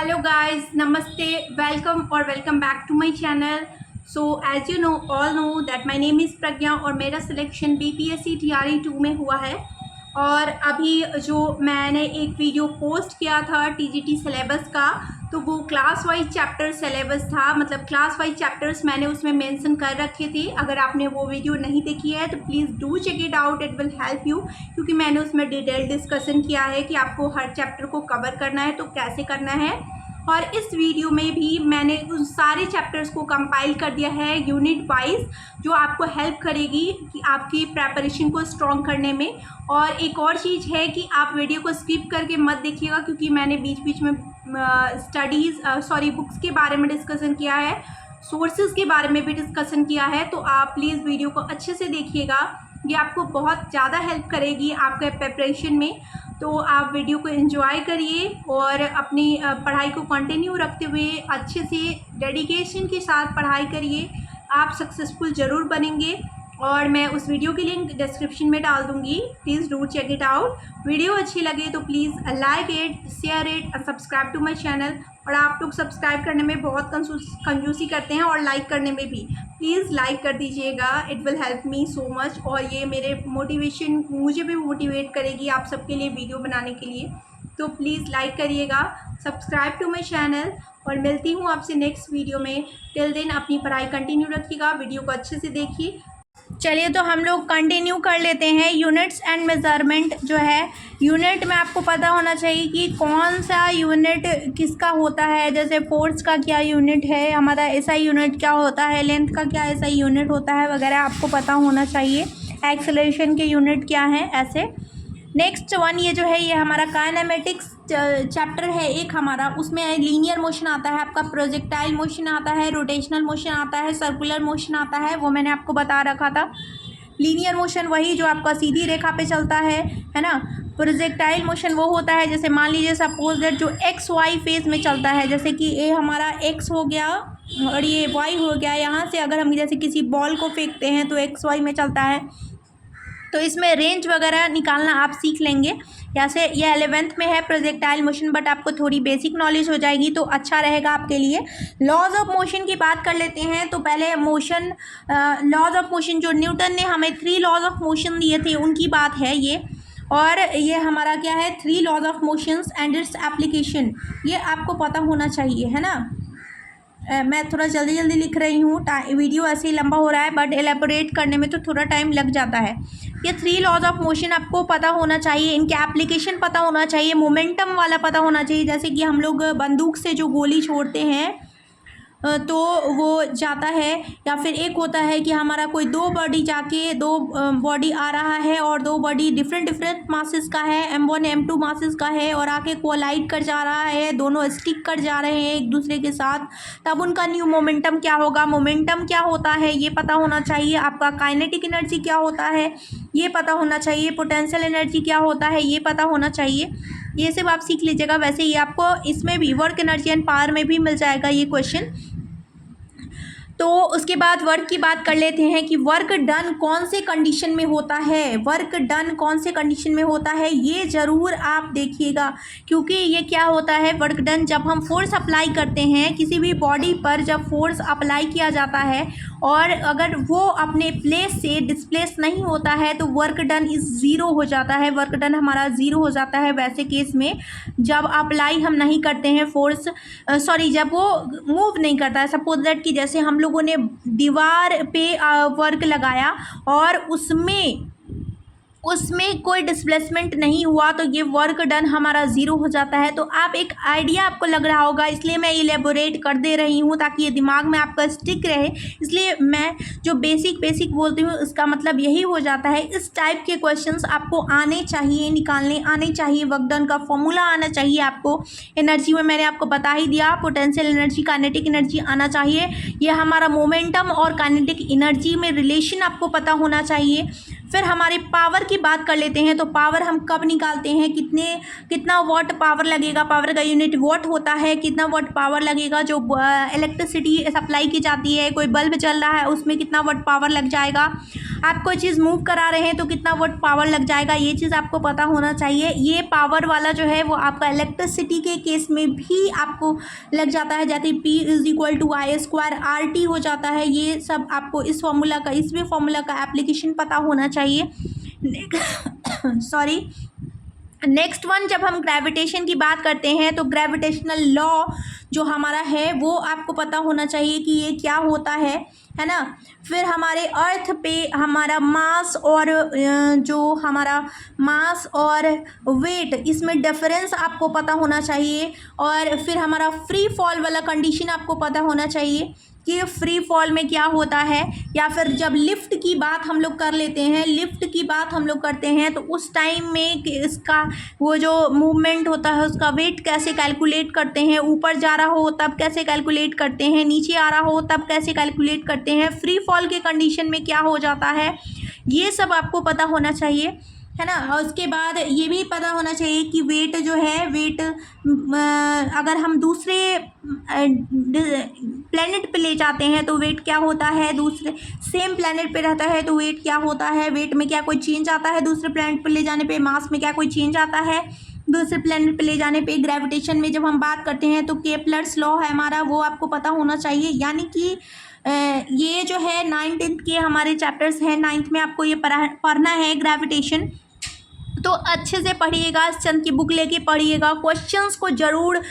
Hello guys, namaste, welcome or welcome back to my channel. So as you know, all know that my name is प्रज्ञा और मेरा selection BPSC TRE 2 में हुआ है। और अभी जो मैंने एक वीडियो पोस्ट किया था TGT सिलेबस का, तो वो क्लास वाइज चैप्टर सिलेबस था, मतलब क्लास वाइज चैप्टर्स मैंने उसमें मेंशन कर रखे थे। अगर आपने वो वीडियो नहीं देखी है तो please do check it out, it will help you, क्योंकि मैंने उसमें डिटेल डिस्कशन किया है कि आपको हर चैप्टर को कवर करना है तो कैसे करना है। और इस वीडियो में भी मैंने उन सारे चैप्टर्स को कंपाइल कर दिया है यूनिट वाइज, जो आपको हेल्प करेगी कि आपकी प्रेपरेशन को स्ट्रॉन्ग करने में। और एक और चीज़ है कि आप वीडियो को स्किप करके मत देखिएगा, क्योंकि मैंने बीच बीच में बुक्स के बारे में डिस्कशन किया है, सोर्सेज के बारे में भी डिस्कशन किया है। तो आप प्लीज़ वीडियो को अच्छे से देखिएगा, ये आपको बहुत ज़्यादा हेल्प करेगी आपके प्रेपरेशन में। तो आप वीडियो को एंजॉय करिए और अपनी पढ़ाई को कंटिन्यू रखते हुए अच्छे से डेडिकेशन के साथ पढ़ाई करिए, आप सक्सेसफुल ज़रूर बनेंगे। और मैं उस वीडियो की लिंक डिस्क्रिप्शन में डाल दूँगी, please do check it out. Video अच्छी लगे तो please like it, share it और सब्सक्राइब टू माय चैनल। और आप लोग सब्सक्राइब करने में बहुत कंजूसी करते हैं और लाइक करने में भी, प्लीज़ लाइक कर दीजिएगा, it will help me so much. और ये मेरे मोटिवेशन, मुझे भी मोटिवेट करेगी आप सबके लिए वीडियो बनाने के लिए। तो प्लीज़ लाइक करिएगा, सब्सक्राइब टू माय चैनल। और मिलती हूँ आपसे नेक्स्ट वीडियो में। टिल देन अपनी पढ़ाई कंटिन्यू रखिएगा, वीडियो को अच्छे से देखिए। चलिए तो हम लोग कंटिन्यू कर लेते हैं। यूनिट्स एंड मेज़रमेंट जो है, यूनिट में आपको पता होना चाहिए कि कौन सा यूनिट किसका होता है। जैसे फोर्स का क्या यूनिट है, हमारा एसआई यूनिट क्या होता है, लेंथ का क्या एसआई यूनिट होता है वगैरह आपको पता होना चाहिए। एक्सेलरेशन के यूनिट क्या हैं, ऐसे। नेक्स्ट वन ये जो है, ये हमारा काइनेमेटिक्स चैप्टर है एक हमारा, उसमें लीनियर मोशन आता है आपका, प्रोजेक्टाइल मोशन आता है, रोटेशनल मोशन आता है, सर्कुलर मोशन आता है, वो मैंने आपको बता रखा था। लीनियर मोशन वही जो आपका सीधी रेखा पे चलता है ना। प्रोजेक्टाइल मोशन वो होता है, जैसे मान लीजिए सपोज दैट जो एक्स वाई फेज में चलता है, जैसे कि ये हमारा एक्स हो गया और ये वाई हो गया। यहाँ से अगर हम जैसे किसी बॉल को फेंकते हैं तो एक्स वाई में चलता है, तो इसमें रेंज वगैरह निकालना आप सीख लेंगे। जैसे ये 11th में है प्रोजेक्टाइल मोशन, बट आपको थोड़ी बेसिक नॉलेज हो जाएगी तो अच्छा रहेगा आपके लिए। लॉज ऑफ मोशन की बात कर लेते हैं। तो पहले मोशन, लॉज ऑफ मोशन जो न्यूटन ने हमें 3 लॉज ऑफ मोशन दिए थे उनकी बात है ये। और ये हमारा क्या है, 3 laws of motions and its application, ये आपको पता होना चाहिए, है ना। मैं थोड़ा जल्दी जल्दी लिख रही हूँ, वीडियो ऐसे ही लंबा हो रहा है, बट एलेबोरेट करने में तो थोड़ा टाइम लग जाता है। ये 3 लॉज ऑफ मोशन आपको पता होना चाहिए, इनके एप्लीकेशन पता होना चाहिए, मोमेंटम वाला पता होना चाहिए। जैसे कि हम लोग बंदूक से जो गोली छोड़ते हैं तो वो जाता है, या फिर एक होता है कि हमारा कोई 2 बॉडी जाके 2 बॉडी आ रहा है और 2 बॉडी डिफरेंट मासेस का है, M1 M2 मासेस का है, और आके कोलाइड कर जा रहा है, दोनों स्टिक कर जा रहे हैं एक दूसरे के साथ, तब उनका न्यू मोमेंटम क्या होगा। मोमेंटम क्या होता है ये पता होना चाहिए। आपका काइनेटिक एनर्जी क्या होता है ये पता होना चाहिए। पोटेंशियल एनर्जी क्या होता है ये पता होना चाहिए। ये सब आप सीख लीजिएगा। वैसे ही आपको इसमें भी वर्क एनर्जी एंड पावर में भी मिल जाएगा ये क्वेश्चन। तो उसके बाद वर्क की बात कर लेते हैं कि वर्क डन कौन से कंडीशन में होता है, वर्क डन कौन से कंडीशन में होता है ये ज़रूर आप देखिएगा। क्योंकि ये क्या होता है, वर्क डन जब हम फोर्स अप्लाई करते हैं किसी भी बॉडी पर, जब फोर्स अप्लाई किया जाता है और अगर वो अपने प्लेस से डिस्प्लेस नहीं होता है तो वर्क डन इज़ ज़ीरो हो जाता है, वर्क डन हमारा ज़ीरो हो जाता है वैसे केस में, जब अप्लाई हम नहीं करते हैं फोर्स, जब वो मूव नहीं करता है। सपोज दैट कि जैसे हम लोगों ने दीवार पे वर्क लगाया और उसमें कोई डिस्प्लेसमेंट नहीं हुआ तो ये वर्क डन हमारा ज़ीरो हो जाता है। तो आप एक आइडिया आपको लग रहा होगा, इसलिए मैं इलेबोरेट कर दे रही हूँ ताकि ये दिमाग में आपका स्टिक रहे। इसलिए मैं जो बेसिक बोलती हूँ इसका मतलब यही हो जाता है। इस टाइप के क्वेश्चंस आपको आने चाहिए, निकालने आने चाहिए, वर्क डन का फॉर्मूला आना चाहिए आपको। एनर्जी में मैंने आपको बता ही दिया, पोटेंशियल एनर्जी, काइनेटिक एनर्जी आना चाहिए। ये हमारा मोमेंटम और काइनेटिक एनर्जी में रिलेशन आपको पता होना चाहिए। फिर हमारे पावर की बात कर लेते हैं। तो पावर हम कब निकालते हैं, कितना वाट पावर लगेगा, पावर का यूनिट वाट होता है, कितना वाट पावर लगेगा। जो इलेक्ट्रिसिटी सप्लाई की जाती है, कोई बल्ब चल रहा है उसमें कितना वाट पावर लग जाएगा। आप कोई चीज़ मूव करा रहे हैं तो कितना वाट पावर लग जाएगा, ये चीज़ आपको पता होना चाहिए। ये पावर वाला जो है वो आपका इलेक्ट्रिसिटी के केस में भी आपको लग जाता है, जैसे P = I² RT हो जाता है। ये सब आपको इस फॉर्मूला का, इसमें फॉर्मूला का एप्लीकेशन पता होना चाहिए। सॉरी, नेक्स्ट वन, जब हम ग्रेविटेशन की बात करते हैं तो ग्रेविटेशनल लॉ जो हमारा है वो आपको पता होना चाहिए कि ये क्या होता है ना। फिर हमारे अर्थ पे हमारा मास और जो हमारा मास और वेट, इसमें डिफरेंस आपको पता होना चाहिए। और फिर हमारा फ्री फॉल वाला कंडीशन आपको पता होना चाहिए कि फ्री फॉल में क्या होता है। या फिर जब लिफ्ट की बात हम लोग कर लेते हैं, लिफ्ट की बात हम लोग करते हैं तो उस टाइम में इसका वो जो मूवमेंट होता है उसका वेट कैसे कैलकुलेट करते हैं, ऊपर जा रहा हो तब कैसे कैलकुलेट करते हैं, नीचे आ रहा हो तब कैसे कैलकुलेट करते हैं, फ्री फॉल के कंडीशन में क्या हो जाता है, ये सब आपको पता होना चाहिए, है ना। और उसके बाद ये भी पता होना चाहिए कि वेट जो है, वेट अगर हम दूसरे प्लेनेट पे ले जाते हैं तो वेट क्या होता है, दूसरे सेम प्लेनेट पे रहता है तो वेट क्या होता है, वेट में क्या कोई चेंज आता है दूसरे प्लेनेट पे ले जाने पे, मास में क्या कोई चेंज आता है दूसरे प्लेनेट पे ले जाने पे। ग्रेविटेशन में जब हम बात करते हैं तो केपलर्स लॉ है हमारा, वो आपको पता होना चाहिए। यानी कि ये जो है 9th के हमारे चैप्टर्स हैं, 9th में आपको ये पढ़ना है ग्रेविटेशन। तो अच्छे से पढ़िएगा, चंद की बुक लेके पढ़िएगा, क्वेश्चंस को ज़रूर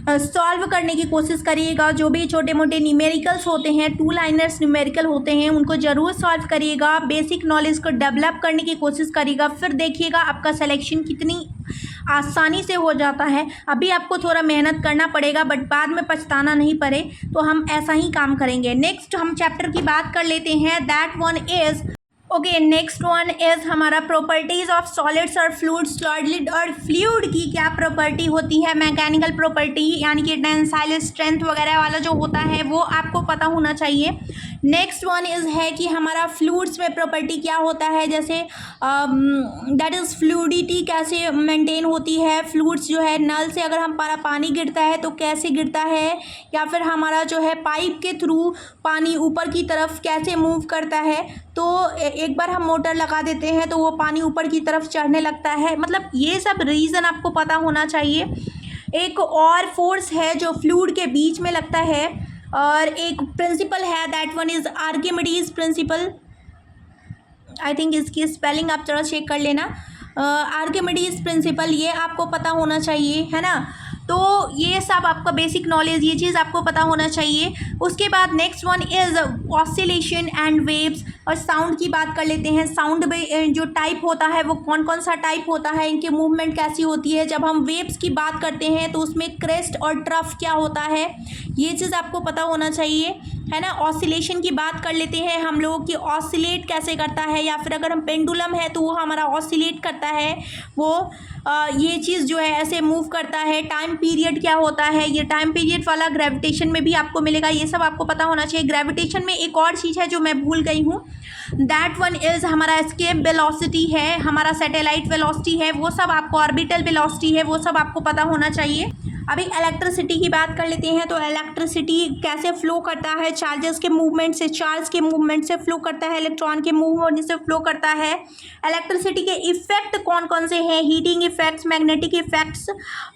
सॉल्व करने की कोशिश करिएगा। जो भी छोटे मोटे न्यूमेरिकल्स होते हैं, 2 लाइनर्स न्यूमेरिकल होते हैं, उनको ज़रूर सॉल्व करिएगा। बेसिक नॉलेज को डेवलप करने की कोशिश करिएगा, फिर देखिएगा आपका सिलेक्शन कितनी आसानी से हो जाता है। अभी आपको थोड़ा मेहनत करना पड़ेगा, बट बाद में पछताना नहीं पड़े, तो हम ऐसा ही काम करेंगे। नेक्स्ट हम चैप्टर की बात कर लेते हैं, that one is next one is हमारा प्रॉपर्टीज़ ऑफ सॉलिड्स और फ्लूइड्स। सॉलिड और फ्लूइड की क्या प्रॉपर्टी होती है, मैकेनिकल प्रॉपर्टी, यानी कि टेंसाइल स्ट्रेंथ वगैरह वाला जो होता है वो आपको पता होना चाहिए। नेक्स्ट वन इज़ है कि हमारा फ्लूइड्स में प्रॉपर्टी क्या होता है, जैसे दैट इज़ फ्लूइडिटी कैसे मेंटेन होती है। फ्लूइड्स जो है, नल से अगर हमारा पानी गिरता है तो कैसे गिरता है, या फिर हमारा जो है पाइप के थ्रू पानी ऊपर की तरफ कैसे मूव करता है। तो एक बार हम मोटर लगा देते हैं तो वो पानी ऊपर की तरफ चढ़ने लगता है, मतलब ये सब रीज़न आपको पता होना चाहिए। एक और फोर्स है जो फ्लूइड के बीच में लगता है, और एक प्रिंसिपल है, that one is Archimedes principal. I think इसकी स्पेलिंग आप थोड़ा चेक कर लेना। आर्किमिडीज प्रिंसिपल, ये आपको पता होना चाहिए, है ना। तो ये सब आपका बेसिक नॉलेज, ये चीज़ आपको पता होना चाहिए। उसके बाद next one is oscillation and waves, और साउंड की बात कर लेते हैं। साउंड में जो टाइप होता है वो कौन कौन सा टाइप होता है, इनकी मूवमेंट कैसी होती है। जब हम वेव्स की बात करते हैं तो उसमें क्रेस्ट और ट्रफ क्या होता है, ये चीज़ आपको पता होना चाहिए, है ना। ऑसिलेशन की बात कर लेते हैं हम लोग कि ऑसिलेट कैसे करता है, या फिर अगर हम पेंडुलम है तो वो हमारा ऑसिलेट करता है, वो ये चीज़ जो है ऐसे मूव करता है। टाइम पीरियड क्या होता है, ये टाइम पीरियड वाला ग्रेविटेशन में भी आपको मिलेगा, ये सब आपको पता होना चाहिए। ग्रेविटेशन में एक और चीज़ है जो मैं भूल गई हूँ, दैट वन इज़ हमारा एस्केप वेलोसिटी है, हमारा सैटेलाइट वेलोसिटी है, वो सब आपको, ऑर्बिटल वेलोसिटी है, वो सब आपको पता होना चाहिए। अभी इलेक्ट्रिसिटी की बात कर लेते हैं, तो इलेक्ट्रिसिटी कैसे फ्लो करता है, चार्जेस के मूवमेंट से, चार्ज के मूवमेंट से फ्लो करता है, इलेक्ट्रॉन के मूव होने से फ्लो करता है। इलेक्ट्रिसिटी के इफ़ेक्ट कौन कौन से हैं, हीटिंग इफ़ेक्ट्स, मैग्नेटिक इफ़ेक्ट्स,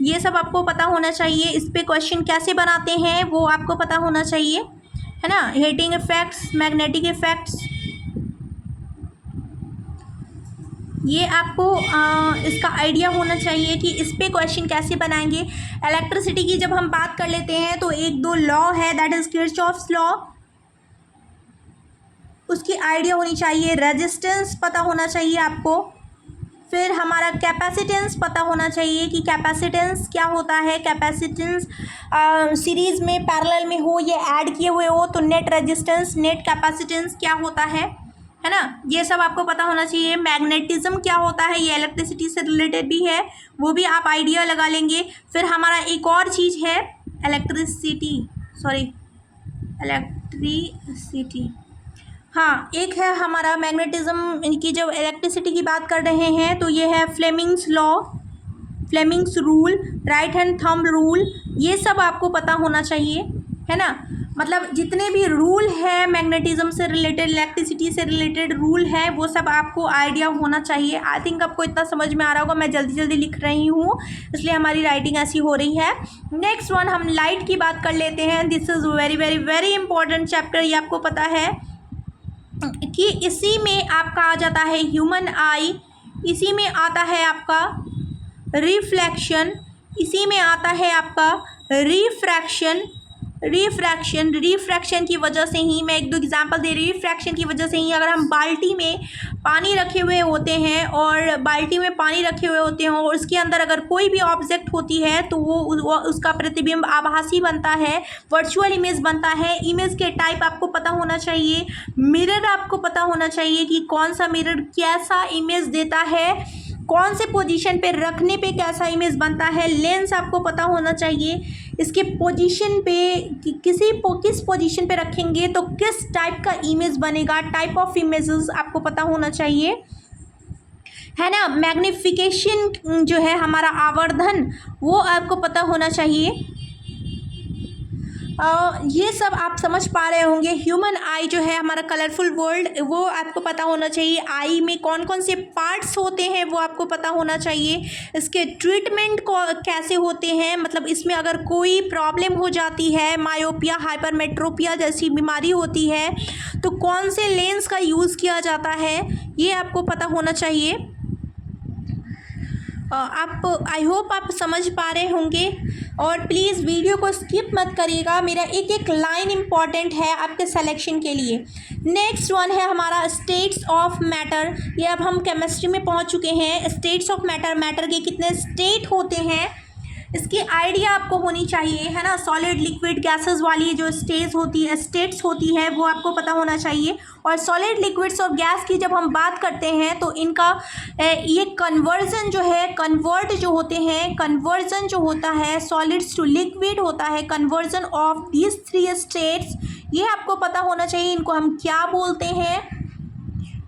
ये सब आपको पता होना चाहिए। इस पर क्वेश्चन कैसे बनाते हैं वो आपको पता होना चाहिए, है ना। हीटिंग इफ़ेक्ट्स, मैग्नेटिक इफ़ेक्ट्स, ये आपको इसका आइडिया होना चाहिए कि इस पे क्वेश्चन कैसे बनाएंगे। इलेक्ट्रिसिटी की जब हम बात कर लेते हैं तो 1-2 लॉ है, दैट इज़ किरचॉफ्स लॉ, उसकी आइडिया होनी चाहिए। रेजिस्टेंस पता होना चाहिए आपको। फिर हमारा कैपेसिटेंस पता होना चाहिए कि कैपेसिटेंस क्या होता है। कैपेसिटेंस सीरीज़ में, पैरेलल में हो, ये ऐड किए हुए हो तो नेट रेजिस्टेंस, नेट कैपेसिटेंस क्या होता है ना, ये सब आपको पता होना चाहिए। मैग्नेटिज्म क्या होता है, ये इलेक्ट्रिसिटी से रिलेटेड भी है, वो भी आप आइडिया लगा लेंगे। फिर हमारा एक और चीज़ है इलेक्ट्रिसिटी, हाँ, एक है हमारा मैग्नेटिज्म की, जब इलेक्ट्रिसिटी की बात कर रहे हैं तो ये है Fleming's law, Fleming's rule, right hand thumb rule, ये सब आपको पता होना चाहिए, है ना। मतलब जितने भी रूल है मैग्नेटिज्म से रिलेटेड, इलेक्ट्रिसिटी से रिलेटेड रूल है, वो सब आपको आइडिया होना चाहिए। आई थिंक आपको इतना समझ में आ रहा होगा, मैं जल्दी जल्दी लिख रही हूँ इसलिए हमारी राइटिंग ऐसी हो रही है। नेक्स्ट वन हम लाइट की बात कर लेते हैं। This is very very very important chapter. ये आपको पता है कि इसी में आपका आ जाता है ह्यूमन आई, इसी में आता है आपका रिफ्लेक्शन, इसी में आता है आपका रिफ्रैक्शन की वजह से ही, मैं एक दो एग्जांपल दे रही हूँ। रिफ्रैक्शन की वजह से ही अगर हम बाल्टी में पानी रखे हुए होते हैं और उसके अंदर अगर कोई भी ऑब्जेक्ट होती है तो वो उसका प्रतिबिंब आभासी बनता है, वर्चुअल इमेज बनता है। इमेज के टाइप आपको पता होना चाहिए, मिरर आपको पता होना चाहिए कि कौन सा मिरर कैसा इमेज देता है, कौन से पोजीशन पे रखने पे कैसा इमेज बनता है। लेंस आपको पता होना चाहिए, इसके पोजीशन पे किस पोजीशन पे रखेंगे तो किस टाइप का इमेज बनेगा। टाइप ऑफ इमेजेस आपको पता होना चाहिए, है ना। मैग्निफिकेशन जो है हमारा आवर्धन, वो आपको पता होना चाहिए। ये सब आप समझ पा रहे होंगे। ह्यूमन आई जो है हमारा कलरफुल वर्ल्ड, वो आपको पता होना चाहिए। आई में कौन कौन से पार्ट्स होते हैं वो आपको पता होना चाहिए। इसके ट्रीटमेंट को कैसे होते हैं, मतलब इसमें अगर कोई प्रॉब्लम हो जाती है, मायोपिया हाइपरमेट्रोपिया जैसी बीमारी होती है तो कौन से लेंस का यूज़ किया जाता है, ये आपको पता होना चाहिए। आप आई होप आप समझ पा रहे होंगे और प्लीज़ वीडियो को स्किप मत करिएगा, मेरा एक एक लाइन इम्पॉर्टेंट है आपके सिलेक्शन के लिए। नेक्स्ट वन है हमारा स्टेट्स ऑफ मैटर। ये अब हम केमिस्ट्री में पहुंच चुके हैं। स्टेट्स ऑफ मैटर, मैटर के कितने स्टेट होते हैं इसकी आइडिया आपको होनी चाहिए, है ना। सॉलिड लिक्विड गैसेस वाली जो स्टेट्स होती है वो आपको पता होना चाहिए। और सॉलिड लिक्विड्स और गैस की जब हम बात करते हैं तो इनका ये कन्वर्जन जो होता है सॉलिड्स टू लिक्विड होता है, कन्वर्जन ऑफ दीज 3 स्टेट्स, ये आपको पता होना चाहिए। इनको हम क्या बोलते हैं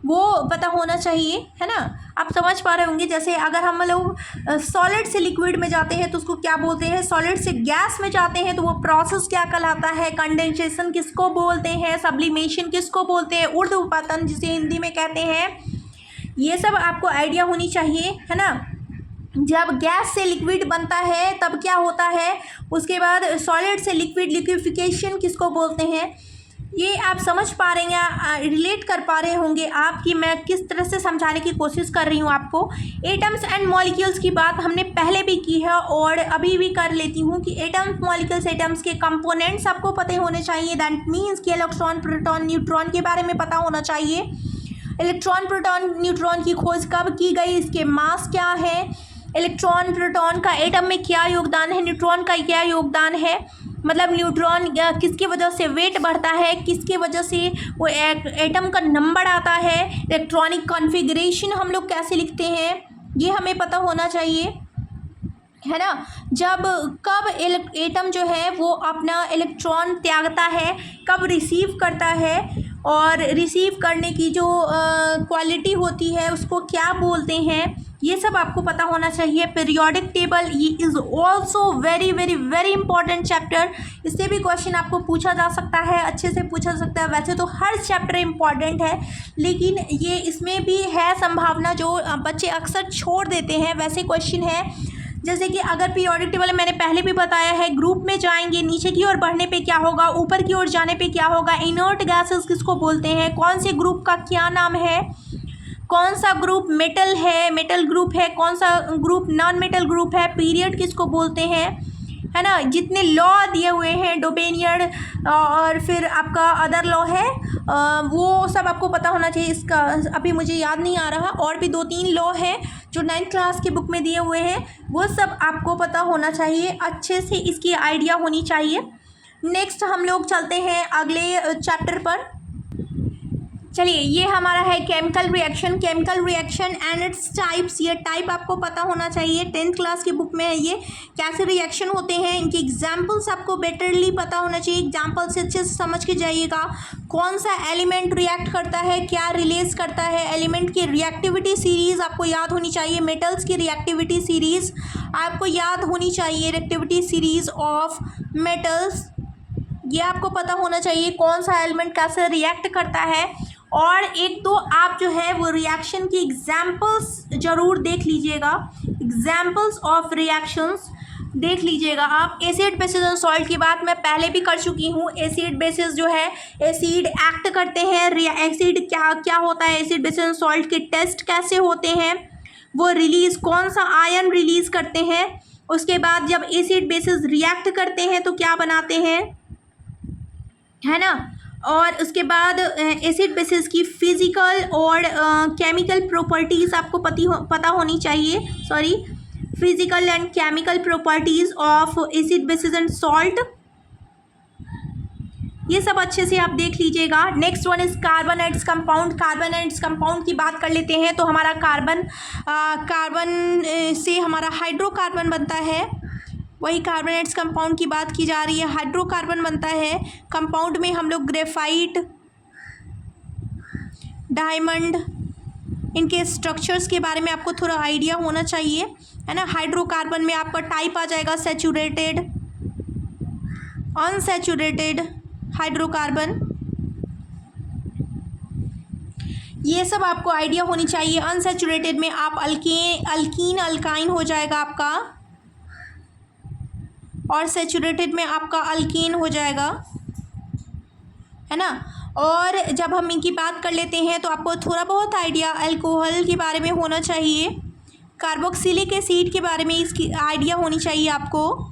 वो पता होना चाहिए, है ना। आप समझ पा रहे होंगे, जैसे अगर हम लोग सॉलिड से लिक्विड में जाते हैं तो उसको क्या बोलते हैं, सॉलिड से गैस में जाते हैं तो वो प्रोसेस क्या कहलाता है, कंडेंसेशन किसको बोलते हैं, सब्लिमेशन किसको बोलते हैं, ऊर्ध्वपतन जिसे हिंदी में कहते हैं। ये सब आपको आइडिया होनी चाहिए, है ना। जब गैस से लिक्विड बनता है तब क्या होता है, उसके बाद सॉलिड से लिक्विड लिक्विफिकेशन किसको बोलते हैं, ये आप समझ पा रहे हैं, रिलेट कर पा रहे होंगे आप कि मैं किस तरह से समझाने की कोशिश कर रही हूँ आपको। एटम्स एंड मॉलिक्यूल्स की बात हमने पहले भी की है और अभी भी कर लेती हूँ कि एटम्स मॉलिक्यूल्स एटम्स के कंपोनेंट्स आपको पता होने चाहिए। दैट मीन्स कि इलेक्ट्रॉन प्रोटॉन न्यूट्रॉन के बारे में पता होना चाहिए। इलेक्ट्रॉन प्रोटॉन न्यूट्रॉन की खोज कब की गई, इसके मास क्या है, इलेक्ट्रॉन प्रोटॉन का एटम में क्या योगदान है, न्यूट्रॉन का क्या योगदान है, मतलब न्यूट्रॉन किसकी वजह से वेट बढ़ता है, किसकी वजह से वो एटम का नंबर आता है, इलेक्ट्रॉनिक कॉन्फ़िगरेशन हम लोग कैसे लिखते हैं, ये हमें पता होना चाहिए, है ना। कब एटम जो है वो अपना इलेक्ट्रॉन त्यागता है, कब रिसीव करता है, और रिसीव करने की जो क्वालिटी होती है उसको क्या बोलते हैं, ये सब आपको पता होना चाहिए। पीरियोडिक टेबल, ये is also very very very important chapter. इससे भी क्वेश्चन आपको पूछा जा सकता है, अच्छे से पूछा सकता है। वैसे तो हर चैप्टर इम्पॉर्टेंट है लेकिन ये इसमें भी है संभावना जो बच्चे अक्सर छोड़ देते हैं, वैसे क्वेश्चन है। जैसे कि अगर पीरियोडिक टेबल मैंने पहले भी बताया है, ग्रुप में जाएंगे नीचे की ओर बढ़ने पे क्या होगा, ऊपर की ओर जाने पे क्या होगा, इनर्ट गैसेस किसको बोलते हैं, कौन से ग्रुप का क्या नाम है, कौन सा ग्रुप मेटल है, मेटल ग्रुप है, कौन सा ग्रुप नॉन मेटल ग्रुप है, पीरियड किसको बोलते हैं, है ना। जितने लॉ दिए हुए हैं डोबेनियन और फिर आपका अदर लॉ है, वो सब आपको पता होना चाहिए। इसका अभी मुझे याद नहीं आ रहा, और भी 2-3 लॉ है जो 9th क्लास की बुक में दिए हुए हैं, वो सब आपको पता होना चाहिए, अच्छे से इसकी आइडिया होनी चाहिए। नेक्स्ट हम लोग चलते हैं अगले चैप्टर पर। चलिए, ये हमारा है chemical reaction and its types. ये टाइप आपको पता होना चाहिए, 10th क्लास की बुक में है ये। कैसे रिएक्शन होते हैं, इनके एग्जाम्पल्स आपको बेटरली पता होना चाहिए, एग्जाम्पल से अच्छे से समझ के जाइएगा। कौन सा एलिमेंट रिएक्ट करता है, क्या रिलीज करता है, एलिमेंट की रिएक्टिविटी सीरीज़ आपको याद होनी चाहिए। मेटल्स की रिएक्टिविटी सीरीज़ आपको याद होनी चाहिए, रिएक्टिविटी सीरीज़ ऑफ मेटल्स। ये आपको पता होना चाहिए कौन सा एलिमेंट कैसे रिएक्ट करता है। और एक तो आप जो है वो रिएक्शन की एग्जाम्पल्स ज़रूर देख लीजिएगा, एग्जाम्पल्स ऑफ रिएक्शंस देख लीजिएगा आप। एसिड बेसिस एंड सॉल्ट की बात मैं पहले भी कर चुकी हूँ। एसिड बेसिस जो है एसिड एक्ट करते हैं, एसिड क्या क्या होता है, एसिड बेसिस एंड सॉल्ट के टेस्ट कैसे होते हैं, वो रिलीज़ कौन सा आयन रिलीज़ करते हैं, उसके बाद जब एसिड बेसिस रिएक्ट करते हैं तो क्या बनाते हैं, है ना। और उसके बाद एसिड बेसिस की फिज़िकल और केमिकल प्रॉपर्टीज़ आपको पता होनी चाहिए, physical and chemical properties of acid basis and salt, ये सब अच्छे से आप देख लीजिएगा। Next one is carbonates compound. Carbonates compound की बात कर लेते हैं तो हमारा कार्बन से हमारा हाइड्रोकार्बन बनता है। वही कार्बोनेट्स कंपाउंड की बात की जा रही है, हाइड्रोकार्बन बनता है। कंपाउंड में हम लोग ग्रेफाइट, डायमंड, इनके स्ट्रक्चर्स के बारे में आपको थोड़ा आइडिया होना चाहिए, है ना। हाइड्रोकार्बन में आपका टाइप आ जाएगा सैचुरेटेड, अनसैचुरेटेड हाइड्रोकार्बन, ये सब आपको आइडिया होनी चाहिए। अनसैचुरेटेड में आप अल्कीन अल्काइन हो जाएगा आपका, और सैचुरेटेड में आपका अल्कीन हो जाएगा, है ना। और जब हम इनकी बात कर लेते हैं तो आपको थोड़ा बहुत आइडिया अल्कोहल के बारे में होना चाहिए, कार्बोक्सिलिक एसिड के बारे में इसकी आइडिया होनी चाहिए आपको।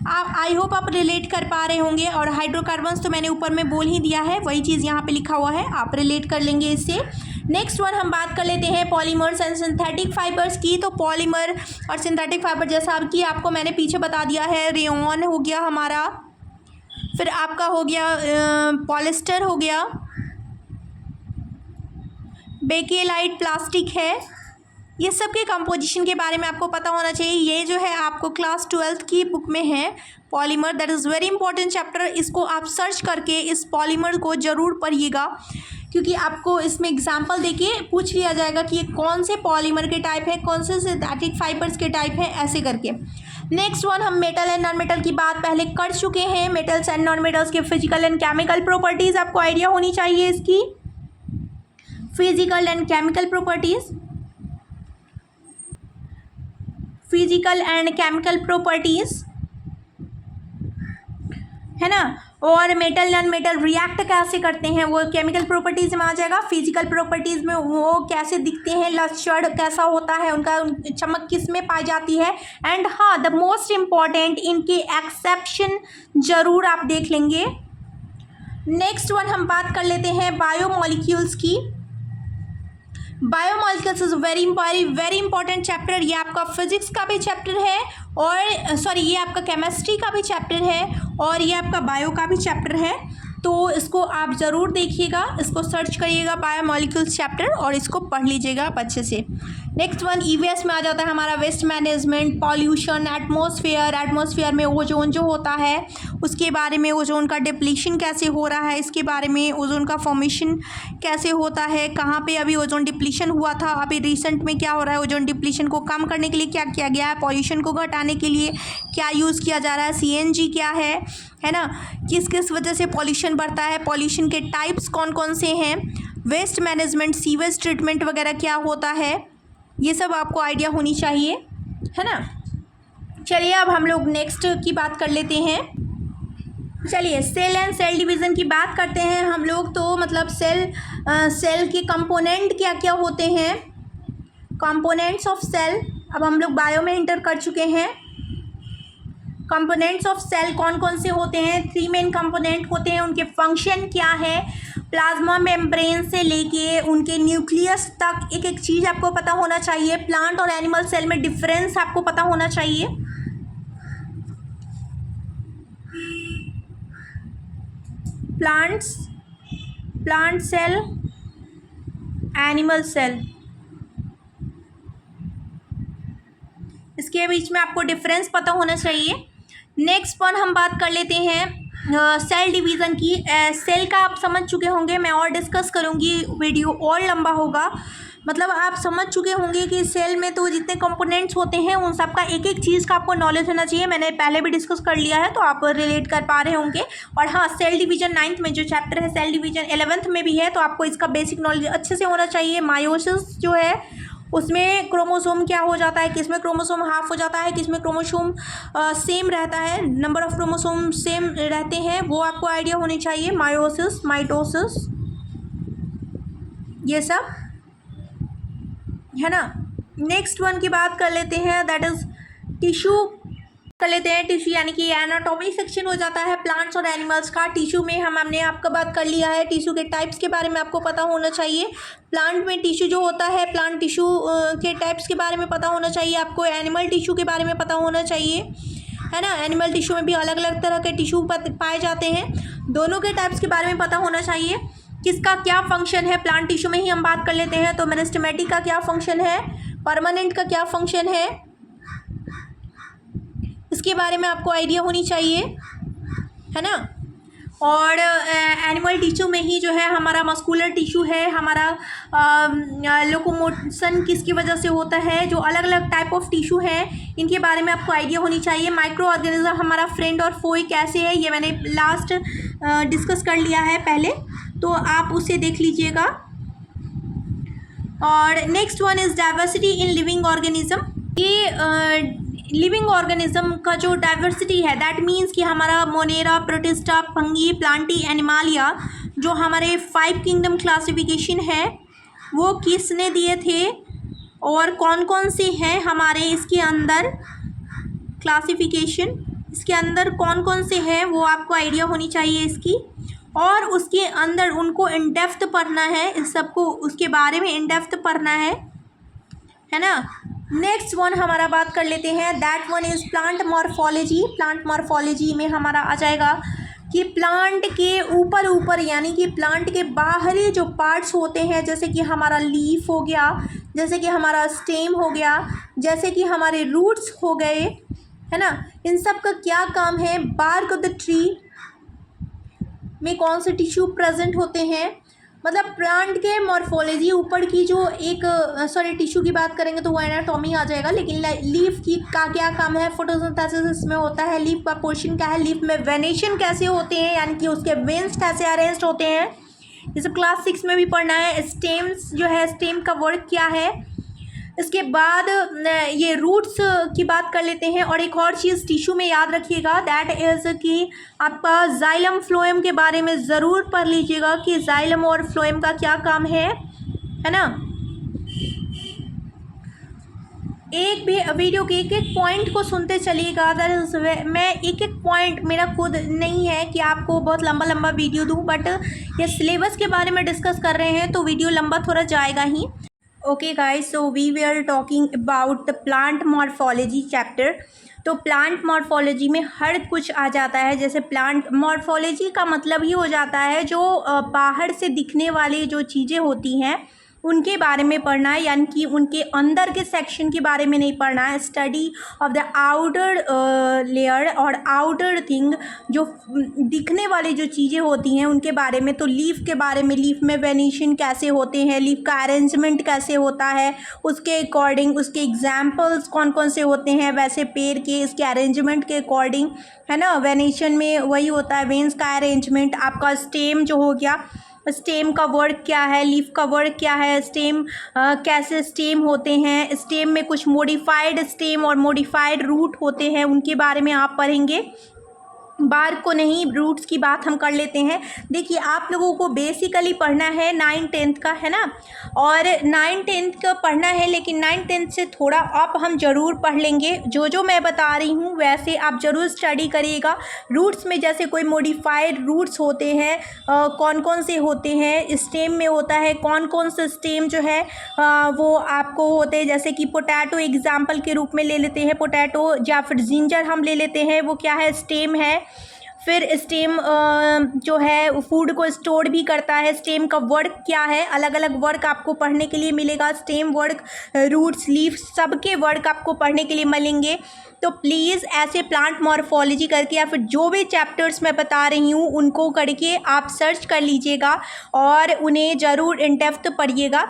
आप आई होप आप रिलेट कर पा रहे होंगे। और हाइड्रोकार्बन्स तो मैंने ऊपर में बोल ही दिया है, वही चीज़ यहाँ पे लिखा हुआ है, आप रिलेट कर लेंगे इससे। नेक्स्ट वन हम बात कर लेते हैं पॉलीमर्स एंड सिंथेटिक फाइबर्स की। तो पॉलीमर और सिंथेटिक फाइबर जैसा कि आपको मैंने पीछे बता दिया है, रेयॉन हो गया हमारा, फिर आपका हो गया पॉलिस्टर हो गया, बेकेलाइट प्लास्टिक है, ये सब के कंपोजिशन के बारे में आपको पता होना चाहिए। ये जो है आपको क्लास 12th की बुक में है polymer, that is very important chapter. इसको आप सर्च करके इस पॉलीमर को ज़रूर पढ़िएगा, क्योंकि आपको इसमें एग्जाम्पल देके पूछ लिया जाएगा कि ये कौन से पॉलीमर के टाइप है, कौन से सिंथेटिक फाइबर्स के टाइप है, ऐसे करके। नेक्स्ट वन हम मेटल एंड नॉन मेटल की बात पहले कर चुके हैं। मेटल्स एंड नॉन मेटल्स के फिजिकल एंड केमिकल प्रॉपर्टीज़ आपको आइडिया होनी चाहिए इसकी, physical and chemical properties, physical and chemical properties, है ना। और मेटल नॉन मेटल रिएक्ट कैसे करते हैं वो केमिकल प्रॉपर्टीज़ में आ जाएगा। फिजिकल प्रॉपर्टीज़ में वो कैसे दिखते हैं, लक्षण कैसा होता है उनका, चमक किस में पाई जाती है। एंड हाँ, द मोस्ट इम्पॉर्टेंट इनके एक्सेप्शन ज़रूर आप देख लेंगे। नेक्स्ट वन हम बात कर लेते हैं बायोमॉलिक्यूल्स की। Biomolecules is very important chapter. ये आपका फिजिक्स का भी चैप्टर है, और ये आपका केमिस्ट्री का भी चैप्टर है, और ये आपका बायो का भी चैप्टर है। तो इसको आप ज़रूर देखिएगा, इसको सर्च करिएगा बायोमॉलिक्यूल्स चैप्टर, और इसको पढ़ लीजिएगा आप अच्छे से। नेक्स्ट वन ईवीएस में आ जाता है हमारा वेस्ट मैनेजमेंट, पॉल्यूशन, एटमॉस्फेयर में ओजोन जो होता है उसके बारे में, ओजोन का डिप्लीशन कैसे हो रहा है इसके बारे में, ओजोन का फॉर्मेशन कैसे होता है, कहाँ पे अभी ओजोन डिप्लीशन हुआ था, अभी रिसेंट में क्या हो रहा है, ओजोन डिप्लीशन को कम करने के लिए क्या किया गया है, पॉल्यूशन को घटाने के लिए क्या यूज़ किया जा रहा है, सीएनजी क्या है ना, किस किस वजह से पॉल्यूशन बढ़ता है, पॉल्यूशन के टाइप्स कौन कौन से हैं, वेस्ट मैनेजमेंट, सीवेज ट्रीटमेंट वगैरह क्या होता है, ये सब आपको आइडिया होनी चाहिए, है ना। चलिए अब हम लोग नेक्स्ट की बात कर लेते हैं। चलिए सेल एंड सेल डिवीज़न की बात करते हैं हम लोग। तो मतलब सेल के कंपोनेंट क्या क्या होते हैं, कंपोनेंट्स ऑफ सेल। अब हम लोग बायो में इंटर कर चुके हैं। कंपोनेंट्स ऑफ सेल कौन कौन से होते हैं, 3 मेन कंपोनेंट होते हैं, उनके फंक्शन क्या है, प्लाज्मा मेम्ब्रेन से लेके उनके न्यूक्लियस तक एक एक चीज़ आपको पता होना चाहिए। प्लांट और एनिमल सेल में डिफरेंस आपको पता होना चाहिए। प्लांट सेल, एनिमल सेल, इसके बीच में आपको डिफरेंस पता होना चाहिए। नेक्स्ट वन हम बात कर लेते हैं सेल डिवीज़न की। सेल का आप समझ चुके होंगे, मैं और डिस्कस करूँगी, वीडियो और लंबा होगा। मतलब आप समझ चुके होंगे कि सेल में तो जितने कंपोनेंट्स होते हैं उन सब का एक एक चीज़ का आपको नॉलेज होना चाहिए। मैंने पहले भी डिस्कस कर लिया है तो आप रिलेट कर पा रहे होंगे। और हाँ, सेल डिवीजन 9th में जो चैप्टर है, सेल डिवीजन 11th में भी है, तो आपको इसका बेसिक नॉलेज अच्छे से होना चाहिए। मायोसिस जो है उसमें क्रोमोसोम क्या हो जाता है, किसमें क्रोमोसोम हाफ हो जाता है, किसमें क्रोमोसोम सेम रहता है, नंबर ऑफ क्रोमोसोम सेम रहते हैं, वो आपको आइडिया होनी चाहिए। मायोसिस, माइटोसिस, ये सब है ना। नेक्स्ट वन की बात कर लेते हैं, दैट इज टिश्यू कर लेते हैं। टिश्यू यानी कि एनाटॉमी सेक्शन हो जाता है प्लांट्स और एनिमल्स का। टिश्यू में हमने आपका बात कर लिया है, टिश्यू के टाइप्स के बारे में आपको पता होना चाहिए। प्लांट में टिश्यू जो होता है, प्लांट टिश्यू के टाइप्स के बारे में पता होना चाहिए आपको। एनिमल टिश्यू के बारे में पता होना चाहिए, है ना। एनिमल टिश्यू में भी अलग अलग तरह के टिश्यू पाए जाते हैं, दोनों के टाइप्स के बारे में पता होना चाहिए। किसका क्या फंक्शन है, प्लांट टिश्यू में ही हम बात कर लेते हैं। तो मेरिस्टेमेटिक का क्या फंक्शन है, परमानेंट का क्या फंक्शन है, इसके बारे में आपको आइडिया होनी चाहिए, है ना। और एनिमल टिश्यू में ही जो है हमारा मस्कुलर टिश्यू है, हमारा लोकोमोशन किसकी वजह से होता है, जो अलग अलग टाइप ऑफ टिश्यू है इनके बारे में आपको आइडिया होनी चाहिए। माइक्रो ऑर्गेनिज्म हमारा फ्रेंड और फोई कैसे है, ये मैंने लास्ट डिस्कस कर लिया है पहले, तो आप उसे देख लीजिएगा। और next one is diversity in living organism. ये लिविंग ऑर्गेनिज्म का जो डाइवर्सिटी है, दैट मीन्स कि हमारा Monera, protista, fungi, Plantae, Animalia, जो हमारे 5 किंगडम क्लासिफिकेशन है वो किसने दिए थे और कौन कौन से हैं हमारे इसके अंदर क्लासिफिकेशन, इसके अंदर कौन कौन से हैं वो आपको आइडिया होनी चाहिए इसकी। और उसके अंदर उनको इन डेप्थ पढ़ना है, इस सबको उसके बारे में इन डेप्थ पढ़ना है ना। नेक्स्ट वन हमारा बात कर लेते हैं, that one is plant morphology. Plant morphology में हमारा आ जाएगा कि प्लांट के ऊपर ऊपर यानी कि प्लांट के बाहरी जो पार्ट्स होते हैं, जैसे कि हमारा लीफ हो गया, जैसे कि हमारा स्टेम हो गया, जैसे कि हमारे रूट्स हो गए, है ना। इन सब का क्या काम है, बार्क ऑफ द ट्री में कौन से टिश्यू प्रेजेंट होते हैं, मतलब प्लांट के मॉर्फोलॉजी ऊपर की जो एक टिश्यू की बात करेंगे तो वो एनाटॉमी आ जाएगा। लेकिन लीफ की का क्या काम है, फोटोसिंथेसिस इसमें होता है। लीफ का पोर्शन क्या है, लीफ में वेनेशन कैसे होते हैं यानी कि उसके वेन्स कैसे अरेंज होते हैं, ये सब क्लास 6 में भी पढ़ना है। स्टेम्स जो है, स्टेम का वर्क क्या है। इसके बाद ये रूट्स की बात कर लेते हैं। और एक और चीज़ टिश्यू में याद रखिएगा, दैट इज़ कि आपका जाइलम फ्लोएम के बारे में ज़रूर पढ़ लीजिएगा कि जाइलम और फ्लोएम का क्या काम है ना। एक भी वीडियो के एक एक पॉइंट को सुनते चलिएगा। अगर मैं एक एक पॉइंट, मेरा खुद नहीं है कि आपको बहुत लंबा लंबा वीडियो दूँ, बट ये सिलेबस के बारे में डिस्कस कर रहे हैं तो वीडियो लंबा थोड़ा जाएगा ही। Okay guys, so we were talking about the plant morphology chapter. तो प्लांट मॉर्फोलॉजी में हर कुछ आ जाता है। जैसे प्लांट मॉर्फोलॉजी का मतलब ही हो जाता है जो बाहर से दिखने वाली जो चीज़ें होती हैं उनके बारे में पढ़ना है, यानी कि उनके अंदर के सेक्शन के बारे में नहीं पढ़ना है। Study of the outer layer और आउटर थिंग, जो दिखने वाली जो चीज़ें होती हैं उनके बारे में। तो लीफ के बारे में, लीफ में वेनेशन कैसे होते हैं, लीफ का अरेंजमेंट कैसे होता है, उसके अकॉर्डिंग उसके एग्जाम्पल्स कौन कौन से होते हैं, वैसे पेड़ के इसके अरेंजमेंट के अकॉर्डिंग, है ना। वेनेशन में वही होता है, वेन्स का अरेंजमेंट। आपका स्टेम जो हो गया, स्टेम का वर्क क्या है, लीफ का वर्क क्या है, स्टेम कैसे स्टेम होते हैं, स्टेम में कुछ मॉडिफाइड स्टेम और मॉडिफाइड रूट होते हैं, उनके बारे में आप पढ़ेंगे। बार्क को नहीं, रूट्स की बात हम कर लेते हैं। देखिए, आप लोगों को बेसिकली पढ़ना है 9th-10th का, है ना। और 9th-10th का पढ़ना है, लेकिन 9th-10th से थोड़ा अप हम ज़रूर पढ़ लेंगे। जो जो मैं बता रही हूँ वैसे आप ज़रूर स्टडी करिएगा। रूट्स में जैसे कोई मॉडिफाइड रूट्स होते हैं, कौन कौन से होते हैं, स्टेम में होता है कौन कौन से स्टेम जो है वो आपको होते हैं। जैसे कि पोटैटो एग्जाम्पल के रूप में ले लेते हैं, पोटैटो या फिर जिंजर हम ले लेते हैं, वो क्या है, स्टेम है। फिर स्टेम जो है फूड को स्टोर भी करता है। स्टेम का वर्क क्या है, अलग अलग वर्क आपको पढ़ने के लिए मिलेगा। स्टेम वर्क, रूट्स, लीफ, सबके वर्क आपको पढ़ने के लिए मिलेंगे। तो प्लीज़ ऐसे प्लांट मॉर्फोलॉजी करके या फिर जो भी चैप्टर्स मैं बता रही हूँ उनको करके आप सर्च कर लीजिएगा और उन्हें ज़रूर इन डेप्थ पढ़िएगा।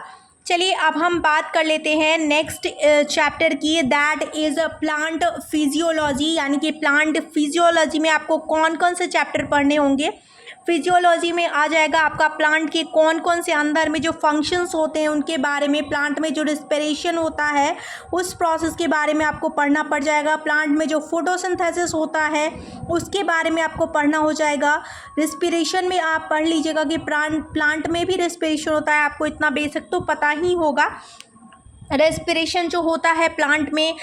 चलिए अब हम बात कर लेते हैं नेक्स्ट चैप्टर की, दैट इज़ प्लांट फिजियोलॉजी। यानी कि प्लांट फिजियोलॉजी में आपको कौन कौन से चैप्टर पढ़ने होंगे। फिजियोलॉजी में आ जाएगा आपका प्लांट के कौन कौन से अंदर में जो फंक्शंस होते हैं उनके बारे में, प्लांट में जो रिस्पिरेशन होता है उस प्रोसेस के बारे में आपको पढ़ना पड़ जाएगा, प्लांट में जो फोटोसिंथेसिस होता है उसके बारे में आपको पढ़ना हो जाएगा। रिस्पिरेशन में आप पढ़ लीजिएगा कि प्लांट में भी रिस्पिरेशन होता है, आपको इतना बेसिक तो पता ही होगा। रेस्पिरेशन जो होता है प्लांट में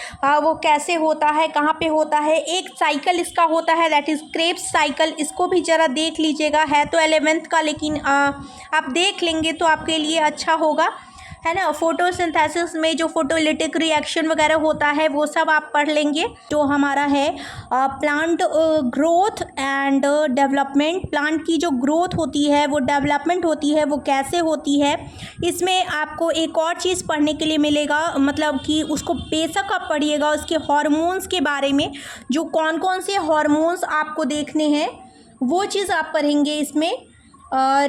वो कैसे होता है, कहाँ पे होता है, एक साइकिल इसका होता है दैट इज़ क्रेब्स साइकिल। इसको भी ज़रा देख लीजिएगा, है तो 11th का लेकिन आप देख लेंगे तो आपके लिए अच्छा होगा, है ना। फोटोसिंथेसिस में जो फोटोलिटिक रिएक्शन वगैरह होता है वो सब आप पढ़ लेंगे। जो हमारा है plant growth and development, plant की जो ग्रोथ होती है वो डेवलपमेंट होती है वो कैसे होती है, इसमें आपको एक और चीज़ पढ़ने के लिए मिलेगा, मतलब कि उसको बेशक आप पढ़िएगा उसके हार्मोन्स के बारे में, जो कौन कौन से हार्मोन्स आपको देखने हैं वो चीज़ आप पढ़ेंगे इसमें। और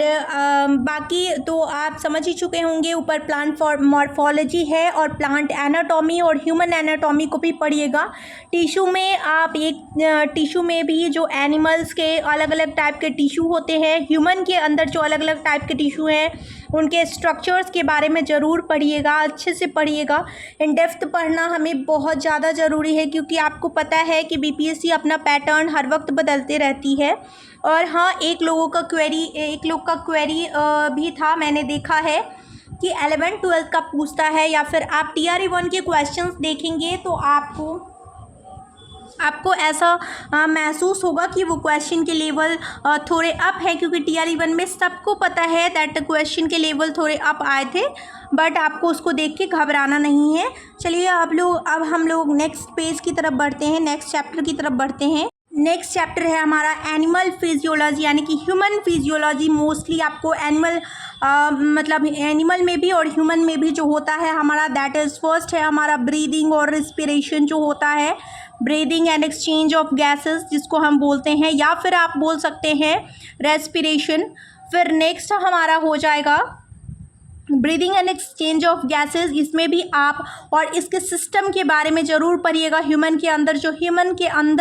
बाकी तो आप समझ ही चुके होंगे। ऊपर प्लांट मॉर्फोलॉजी है और प्लांट एनाटॉमी और ह्यूमन एनाटॉमी को भी पढ़िएगा। टिश्यू में आप एक टिश्यू में भी जो एनिमल्स के अलग अलग टाइप के टिश्यू होते हैं, ह्यूमन के अंदर जो अलग अलग टाइप के टिश्यू हैं उनके स्ट्रक्चर्स के बारे में ज़रूर पढ़िएगा, अच्छे से पढ़िएगा। इन डेप्थ पढ़ना हमें बहुत ज़्यादा ज़रूरी है क्योंकि आपको पता है कि बीपीएससी अपना पैटर्न हर वक्त बदलते रहती है। और हाँ, एक लोग का क्वेरी भी था, मैंने देखा है कि 11th 12th का पूछता है, या फिर आप TRE 1 के क्वेश्चंस देखेंगे तो आपको ऐसा महसूस होगा कि वो क्वेश्चन के लेवल थोड़े अप है, क्योंकि TRE 1 में सबको पता है दैट क्वेश्चन के लेवल थोड़े अप आए थे, बट आपको उसको देख के घबराना नहीं है। चलिए अब हम लोग नेक्स्ट पेज की तरफ बढ़ते हैं, नेक्स्ट चैप्टर की तरफ बढ़ते हैं। नेक्स्ट चैप्टर है हमारा एनिमल फिजियोलॉजी, यानी कि ह्यूमन फिजियोलॉजी। मोस्टली आपको मतलब एनिमल में भी और ह्यूमन में भी जो होता है हमारा, दैट इज़ फर्स्ट है हमारा ब्रीदिंग और रिस्पिरेशन जो होता है, breathing and exchange of gases जिसको हम बोलते हैं, या फिर आप बोल सकते हैं रेस्पिरेशन। फिर नेक्स्ट हमारा हो जाएगा breathing and exchange of gases. इसमें भी आप और इसके सिस्टम के बारे में ज़रूर पढ़िएगा। ह्यूमन के अंदर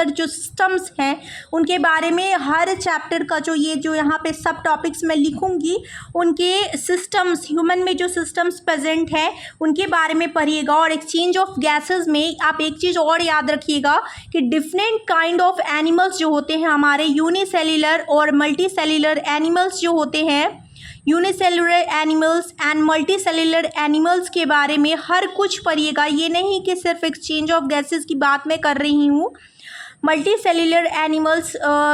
जो सिस्टम्स हैं उनके बारे में हर चैप्टर का जो यहाँ पे सब टॉपिक्स मैं लिखूंगी उनके सिस्टम्स, ह्यूमन में जो सिस्टम्स प्रेजेंट हैं उनके बारे में पढ़िएगा। और एक्सचेंज ऑफ गैसेस में आप एक चीज़ और याद रखिएगा कि डिफरेंट काइंड ऑफ एनिमल्स जो होते हैं हमारे, यूनिसेल्युलर और मल्टीसेल्युलर एनिमल्स जो होते हैं, unicellular animals and multicellular animals के बारे में हर कुछ पढ़िएगा। ये नहीं कि सिर्फ एक्सचेंज ऑफ गैसेस की बात मैं कर रही हूँ। मल्टीसेलुलर एनिमल्स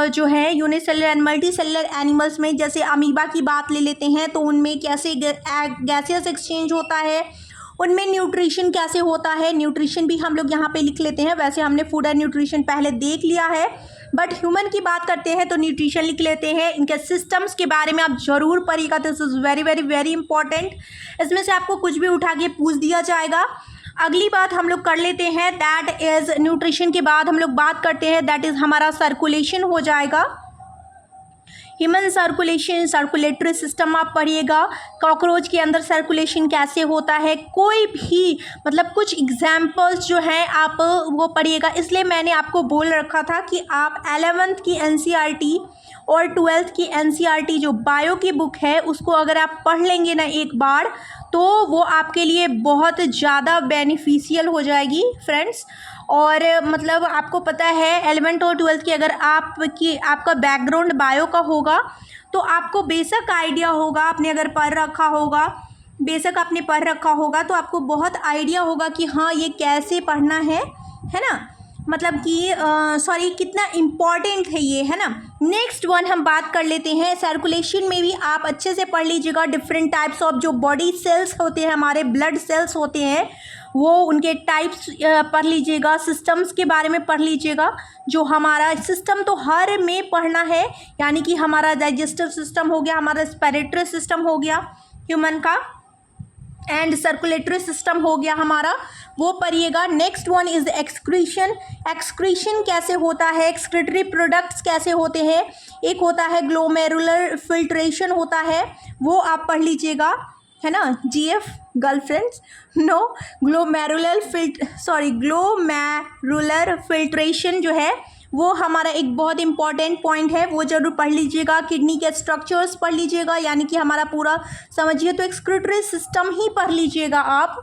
जो है, यूनिसेलुलर एंड मल्टीसेलुलर एनिमल्स में जैसे अमीबा की बात ले लेते हैं तो उनमें कैसे गैसेस एक्सचेंज होता है, उनमें न्यूट्रिशन कैसे होता है, न्यूट्रिशन भी हम लोग यहाँ पे लिख लेते हैं। वैसे हमने फूड एंड न्यूट्रिशन पहले देख लिया है, बट ह्यूमन की बात करते हैं तो न्यूट्रिशन लिख लेते हैं। इनके सिस्टम्स के बारे में आप ज़रूर पढ़िएगा, this is very very very important. इसमें से आपको कुछ भी उठा के पूछ दिया जाएगा। अगली बात हम लोग कर लेते हैं, दैट इज़ न्यूट्रिशन के बाद हम लोग बात करते हैं, दैट इज़ हमारा सर्कुलेशन हो जाएगा। ह्यूमन सर्कुलेशन, सर्कुलेटरी सिस्टम आप पढ़िएगा। कॉकरोच के अंदर सर्कुलेशन कैसे होता है, कोई भी मतलब कुछ एग्जाम्पल्स जो हैं आप वो पढ़िएगा। इसलिए मैंने आपको बोल रखा था कि आप 11th की NCERT और 12th की NCERT जो बायो की बुक है उसको अगर आप पढ़ लेंगे ना एक बार, तो वो आपके लिए बहुत ज़्यादा बेनिफिशियल हो जाएगी फ्रेंड्स। और मतलब आपको पता है 11th और 12th की अगर आपका बैकग्राउंड बायो का होगा तो आपको बेशक आइडिया होगा, आपने अगर पढ़ रखा होगा, बेशक आपने पढ़ रखा होगा तो आपको बहुत आइडिया होगा कि हाँ ये कैसे पढ़ना है ना, मतलब कि सॉरी कितना इम्पॉर्टेंट है ये, है ना। नेक्स्ट वन हम बात कर लेते हैं, सर्कुलेशन में भी आप अच्छे से पढ़ लीजिएगा। डिफरेंट टाइप्स ऑफ जो बॉडी सेल्स होते हैं, हमारे ब्लड सेल्स होते हैं, वो उनके टाइप्स पढ़ लीजिएगा। सिस्टम्स के बारे में पढ़ लीजिएगा। जो हमारा सिस्टम तो हर में पढ़ना है, यानी कि हमारा डाइजेस्टिव सिस्टम हो गया, हमारा रेस्पिरेटरी सिस्टम हो गया ह्यूमन का, एंड सर्कुलेटरी सिस्टम हो गया हमारा, वो पढ़िएगा। Next one is excretion. Excretion कैसे होता है, एक्सक्रीटरी प्रोडक्ट्स कैसे होते हैं, एक होता है ग्लोमेरुलर फिल्ट्रेशन होता है, वो आप पढ़ लीजिएगा, है ना, GF girlfriends, no. Glomerular filtration जो है वो हमारा एक बहुत इंपॉर्टेंट पॉइंट है, वो जरूर पढ़ लीजिएगा। किडनी के स्ट्रक्चर्स पढ़ लीजिएगा, यानी कि हमारा पूरा समझिए तो एक्सक्रीटरी सिस्टम ही पढ़ लीजिएगा आप।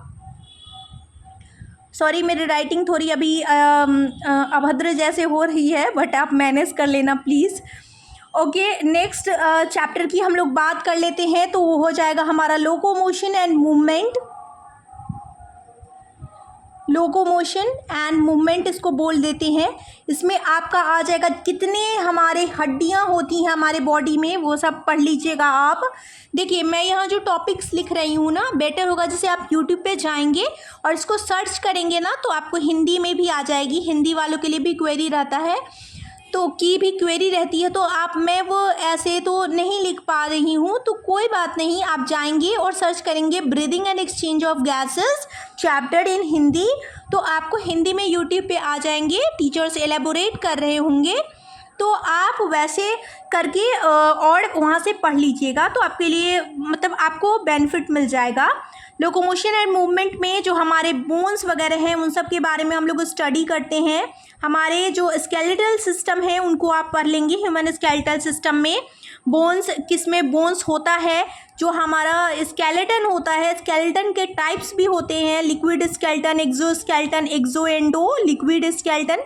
सॉरी, मेरी राइटिंग थोड़ी अभी अभद्र जैसे हो रही है, बट आप मैनेज कर लेना प्लीज़। ओके, नेक्स्ट चैप्टर की हम लोग बात कर लेते हैं, तो वो हो जाएगा हमारा locomotion and movement. Locomotion and movement इसको बोल देते हैं। इसमें आपका आ जाएगा कितने हमारे हड्डियां होती हैं हमारे बॉडी में, वो सब पढ़ लीजिएगा आप। देखिए, मैं यहाँ जो टॉपिक्स लिख रही हूँ ना, बेटर होगा जैसे आप यूट्यूब पे जाएंगे और इसको सर्च करेंगे ना, तो आपको हिंदी में भी आ जाएगी। हिंदी वालों के लिए भी क्वेरी रहता है, तो की भी क्वेरी रहती है, तो मैं वो ऐसे तो नहीं लिख पा रही हूँ, तो कोई बात नहीं, आप जाएंगे और सर्च करेंगे breathing and exchange of gases chapter in Hindi, तो आपको हिंदी में यूट्यूब पे आ जाएंगे, टीचर्स एलेबोरेट कर रहे होंगे, तो आप वैसे करके और वहाँ से पढ़ लीजिएगा, तो आपके लिए मतलब आपको बेनिफिट मिल जाएगा। लोकोमोशन एंड मूवमेंट में जो हमारे बोन्स वगैरह हैं उन सब के बारे में हम लोग स्टडी करते हैं। हमारे जो स्केलेटल सिस्टम है उनको आप पढ़ लेंगे। ह्यूमन स्केलेटल सिस्टम में बोन्स, किस में बोन्स होता है, जो हमारा स्केलेटन होता है, स्केलेटन के टाइप्स भी होते हैं, लिक्विड स्केलेटन, एक्सो स्केलेटन, एक्सो एंडो, लिक्विड स्केलेटन,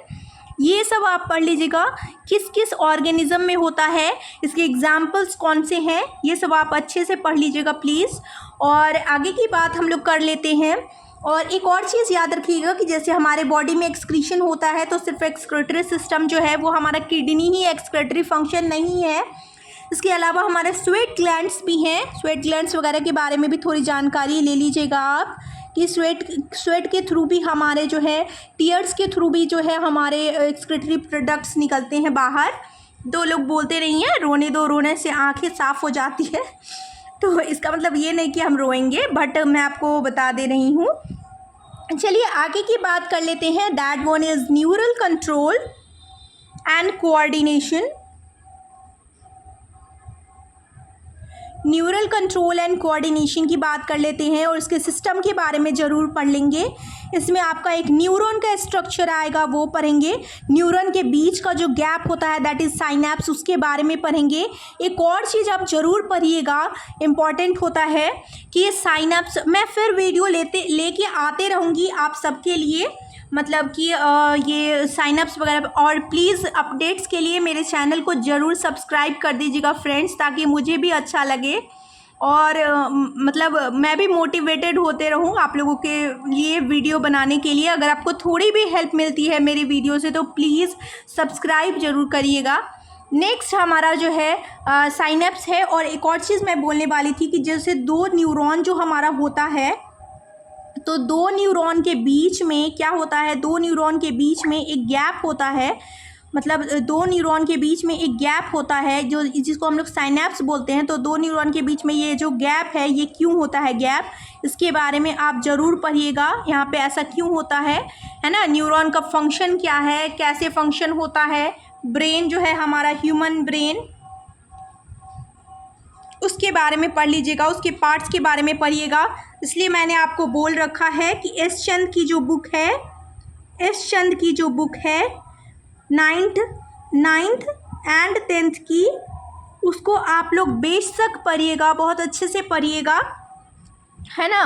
ये सब आप पढ़ लीजिएगा। किस किस ऑर्गेनिज्म में होता है, इसके एग्जाम्पल्स कौन से हैं, ये सब आप अच्छे से पढ़ लीजिएगा प्लीज़। और आगे की बात हम लोग कर लेते हैं। और एक और चीज़ याद रखिएगा कि जैसे हमारे बॉडी में एक्सक्रीशन होता है, तो सिर्फ एक्सक्रीटरी सिस्टम जो है वो हमारा किडनी ही एक्सक्रीटरी फंक्शन नहीं है, इसके अलावा हमारे स्वेट ग्लैंड्स भी हैं। स्वेट ग्लैंड्स वगैरह के बारे में भी थोड़ी जानकारी ले लीजिएगा आप, कि स्वेट के थ्रू भी हमारे जो है, टीयर्स के थ्रू भी जो है हमारे एक्सक्रीटरी प्रोडक्ट्स निकलते हैं बाहर। दो लोग बोलते नहीं हैं, रोने दो, रोने से आंखें साफ़ हो जाती है, तो इसका मतलब ये नहीं कि हम रोएंगे, बट मैं आपको बता दे रही हूँ। चलिए आगे की बात कर लेते हैं। That one is neural control and coordination. Neural control and coordination की बात कर लेते हैं और इसके सिस्टम के बारे में ज़रूर पढ़ लेंगे। इसमें आपका एक न्यूरॉन का स्ट्रक्चर आएगा, वो पढ़ेंगे। न्यूरॉन के बीच का जो गैप होता है दैट इज़ साइनैप्स, उसके बारे में पढ़ेंगे। एक और चीज़ आप ज़रूर पढ़िएगा, इम्पॉर्टेंट होता है कि ये साइनैप्स, मैं फिर वीडियो लेके आते रहूँगी आप सबके लिए, मतलब कि ये साइनअप्स वगैरह। और प्लीज़ अपडेट्स के लिए मेरे चैनल को ज़रूर सब्सक्राइब कर दीजिएगा फ्रेंड्स, ताकि मुझे भी अच्छा लगे और मतलब मैं भी मोटिवेटेड होते रहूँ आप लोगों के लिए वीडियो बनाने के लिए। अगर आपको थोड़ी भी हेल्प मिलती है मेरी वीडियो से, तो प्लीज़ सब्सक्राइब ज़रूर करिएगा। नेक्स्ट हमारा जो है साइनअप्स है। और एक और चीज़ मैं बोलने वाली थी कि जैसे दो न्यूरॉन जो हमारा होता है, तो दो न्यूरॉन के बीच में क्या होता है, दो न्यूरॉन के बीच में एक गैप होता है, मतलब दो न्यूरॉन के बीच में एक गैप होता है जो जिसको हम लोग साइनैप्स बोलते हैं। तो दो न्यूरॉन के बीच में ये जो गैप है, ये क्यों होता है गैप, इसके बारे में आप ज़रूर पढ़िएगा। यहाँ पे ऐसा क्यों होता है ना, न्यूरॉन का फंक्शन क्या है, कैसे फंक्शन होता है, ब्रेन जो है हमारा ह्यूमन ब्रेन, उसके बारे में पढ़ लीजिएगा, उसके पार्ट्स के बारे में पढ़िएगा। इसलिए मैंने आपको बोल रखा है कि एस चंद की जो बुक है, एस चंद की जो बुक है नाइन्थ एंड 10th की, उसको आप लोग बेशक पढ़िएगा, बहुत अच्छे से पढ़िएगा, है ना।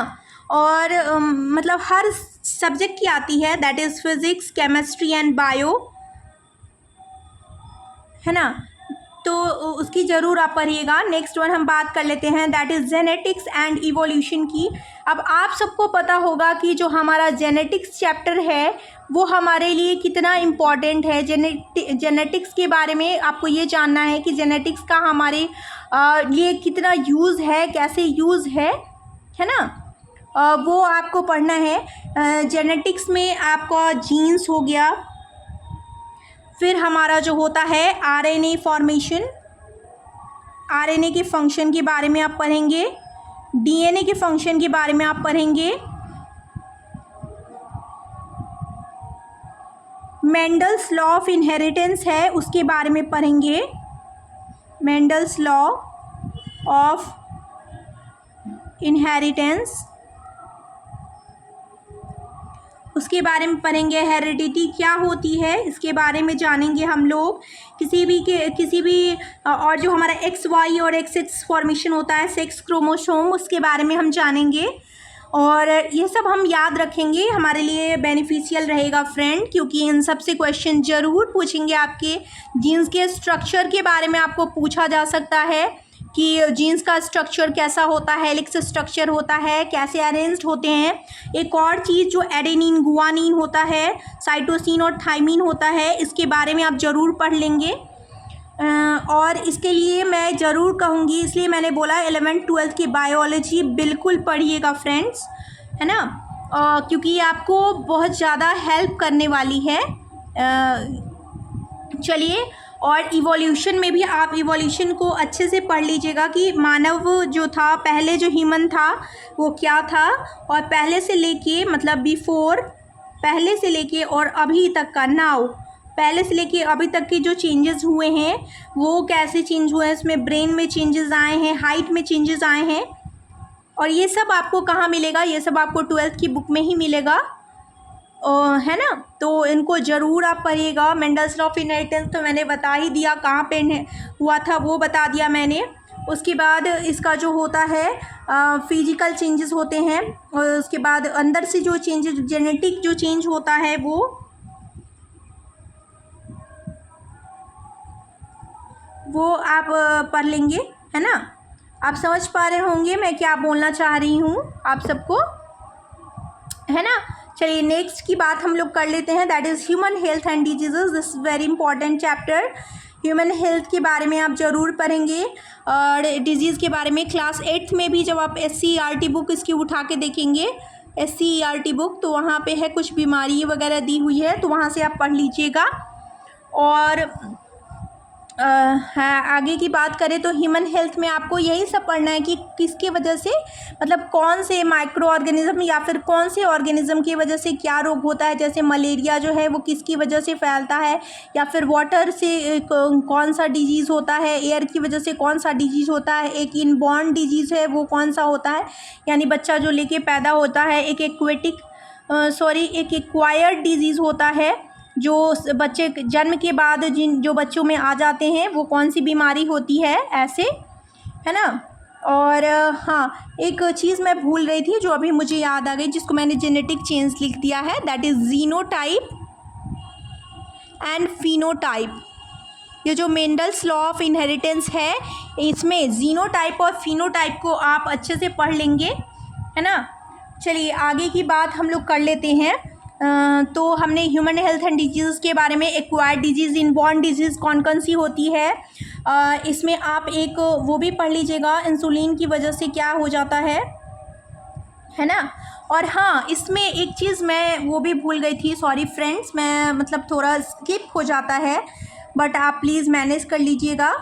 और मतलब हर सब्जेक्ट की आती है, that is physics, chemistry and bio, है ना, तो उसकी ज़रूर आप पढ़िएगा। नेक्स्ट वन हम बात कर लेते हैं, that is genetics and evolution की। अब आप सबको पता होगा कि जो हमारा जेनेटिक्स चैप्टर है वो हमारे लिए कितना इम्पॉर्टेंट है। जेनेटिक्स के बारे में आपको ये जानना है कि जेनेटिक्स का हमारे लिए कितना यूज़ है, कैसे यूज़ है ना, वो आपको पढ़ना है। जेनेटिक्स में आपका जीन्स हो गया, फिर हमारा जो होता है आरएनए फॉर्मेशन, आरएनए के फंक्शन के बारे में आप पढ़ेंगे, डीएनए के फंक्शन के बारे में आप पढ़ेंगे, मेंडल्स लॉ ऑफ इनहेरिटेंस है उसके बारे में पढ़ेंगे, मेंडल्स लॉ ऑफ इनहेरिटेंस, उसके बारे में पढ़ेंगे। हेरिडिटी क्या होती है इसके बारे में जानेंगे हम लोग। किसी भी और जो हमारा XY और XX फॉर्मेशन होता है, सेक्स क्रोमोसोम, उसके बारे में हम जानेंगे। और ये सब हम याद रखेंगे, हमारे लिए बेनिफिशियल रहेगा फ्रेंड, क्योंकि इन सब से क्वेश्चन ज़रूर पूछेंगे। आपके जीन्स के स्ट्रक्चर के बारे में आपको पूछा जा सकता है कि जीन्स का स्ट्रक्चर कैसा होता है, हेलिक्स स्ट्रक्चर होता है, कैसे अरेंज्ड होते हैं। एक और चीज़ जो एडेनिन, गुआनिन होता है, साइटोसिन और थाइमिन होता है, इसके बारे में आप ज़रूर पढ़ लेंगे। और इसके लिए मैं ज़रूर कहूँगी, इसलिए मैंने बोला 11th 12th की बायोलॉजी बिल्कुल पढ़िएगा फ्रेंड्स, है ना, क्योंकि ये आपको बहुत ज़्यादा हेल्प करने वाली है। चलिए, और इवोल्यूशन में भी आप इवोल्यूशन को अच्छे से पढ़ लीजिएगा कि मानव जो था, पहले जो ह्यूमन था वो क्या था, और पहले से लेके मतलब बिफोर, पहले से लेके और अभी तक का नाउ, पहले से लेके अभी तक के जो चेंजेस हुए हैं वो कैसे चेंज हुए हैं। इसमें ब्रेन में चेंजेस आए हैं, हाइट में चेंजेस आए हैं, और ये सब आपको कहाँ मिलेगा, ये सब आपको 12th की बुक में ही मिलेगा, है ना। तो इनको ज़रूर आप पढ़िएगा। मेंडल्स लॉ ऑफ इनहेरिटेंस तो मैंने बता ही दिया, कहाँ पे हुआ था वो बता दिया मैंने। उसके बाद इसका जो होता है फिजिकल चेंजेस होते हैं, और उसके बाद अंदर से जो चेंजेस, जेनेटिक जो चेंज होता है वो आप पढ़ लेंगे, है ना। आप समझ पा रहे होंगे मैं क्या बोलना चाह रही हूँ आप सबको, है ना। चलिए, नेक्स्ट की बात हम लोग कर लेते हैं, that is human health and diseases. This very important chapter. Human health के बारे में आप ज़रूर पढ़ेंगे, और डिजीज़ के बारे में क्लास 8th में भी जब आप SCERT बुक इसकी उठा के देखेंगे, SCERT बुक, तो वहाँ पे है कुछ बीमारी वगैरह दी हुई है, तो वहाँ से आप पढ़ लीजिएगा। और हाँ, आगे की बात करें तो ह्यूमन हेल्थ में आपको यही सब पढ़ना है कि किसकी वजह से, मतलब कौन से माइक्रो ऑर्गेनिज्म या फिर कौन से ऑर्गेनिज्म की वजह से क्या रोग होता है। जैसे मलेरिया जो है वो किसकी वजह से फैलता है, या फिर वाटर से कौन सा डिजीज़ होता है, एयर की वजह से कौन सा डिजीज़ होता है, एक इनबॉर्न डिजीज़ है वो कौन सा होता है, यानी बच्चा जो लेके पैदा होता है, एक एक्वायर्ड डिजीज़ होता है जो बच्चे जन्म के बाद जो बच्चों में आ जाते हैं, वो कौन सी बीमारी होती है, ऐसे, है ना। और हाँ, एक चीज़ मैं भूल रही थी जो अभी मुझे याद आ गई, जिसको मैंने जेनेटिक चेंज लिख दिया है, that is genotype and phenotype. ये जो मेंडल्स लॉ ऑफ इनहेरिटेंस है, इसमें जीनोटाइप और फिनोटाइप को आप अच्छे से पढ़ लेंगे, है ना। चलिए, आगे की बात हम लोग कर लेते हैं। तो हमने ह्यूमन हेल्थ एंड डिजीज़ के बारे में, एक्वायर्ड डिजीज़, इनबॉर्न डिजीज़ कौन कौन सी होती है, इसमें आप एक वो भी पढ़ लीजिएगा, इंसुलिन की वजह से क्या हो जाता है ना। और हाँ, इसमें एक चीज़ मैं वो भी भूल गई थी, सॉरी फ्रेंड्स, मैं मतलब थोड़ा स्किप हो जाता है, बट आप प्लीज़ मैनेज कर लीजिएगा।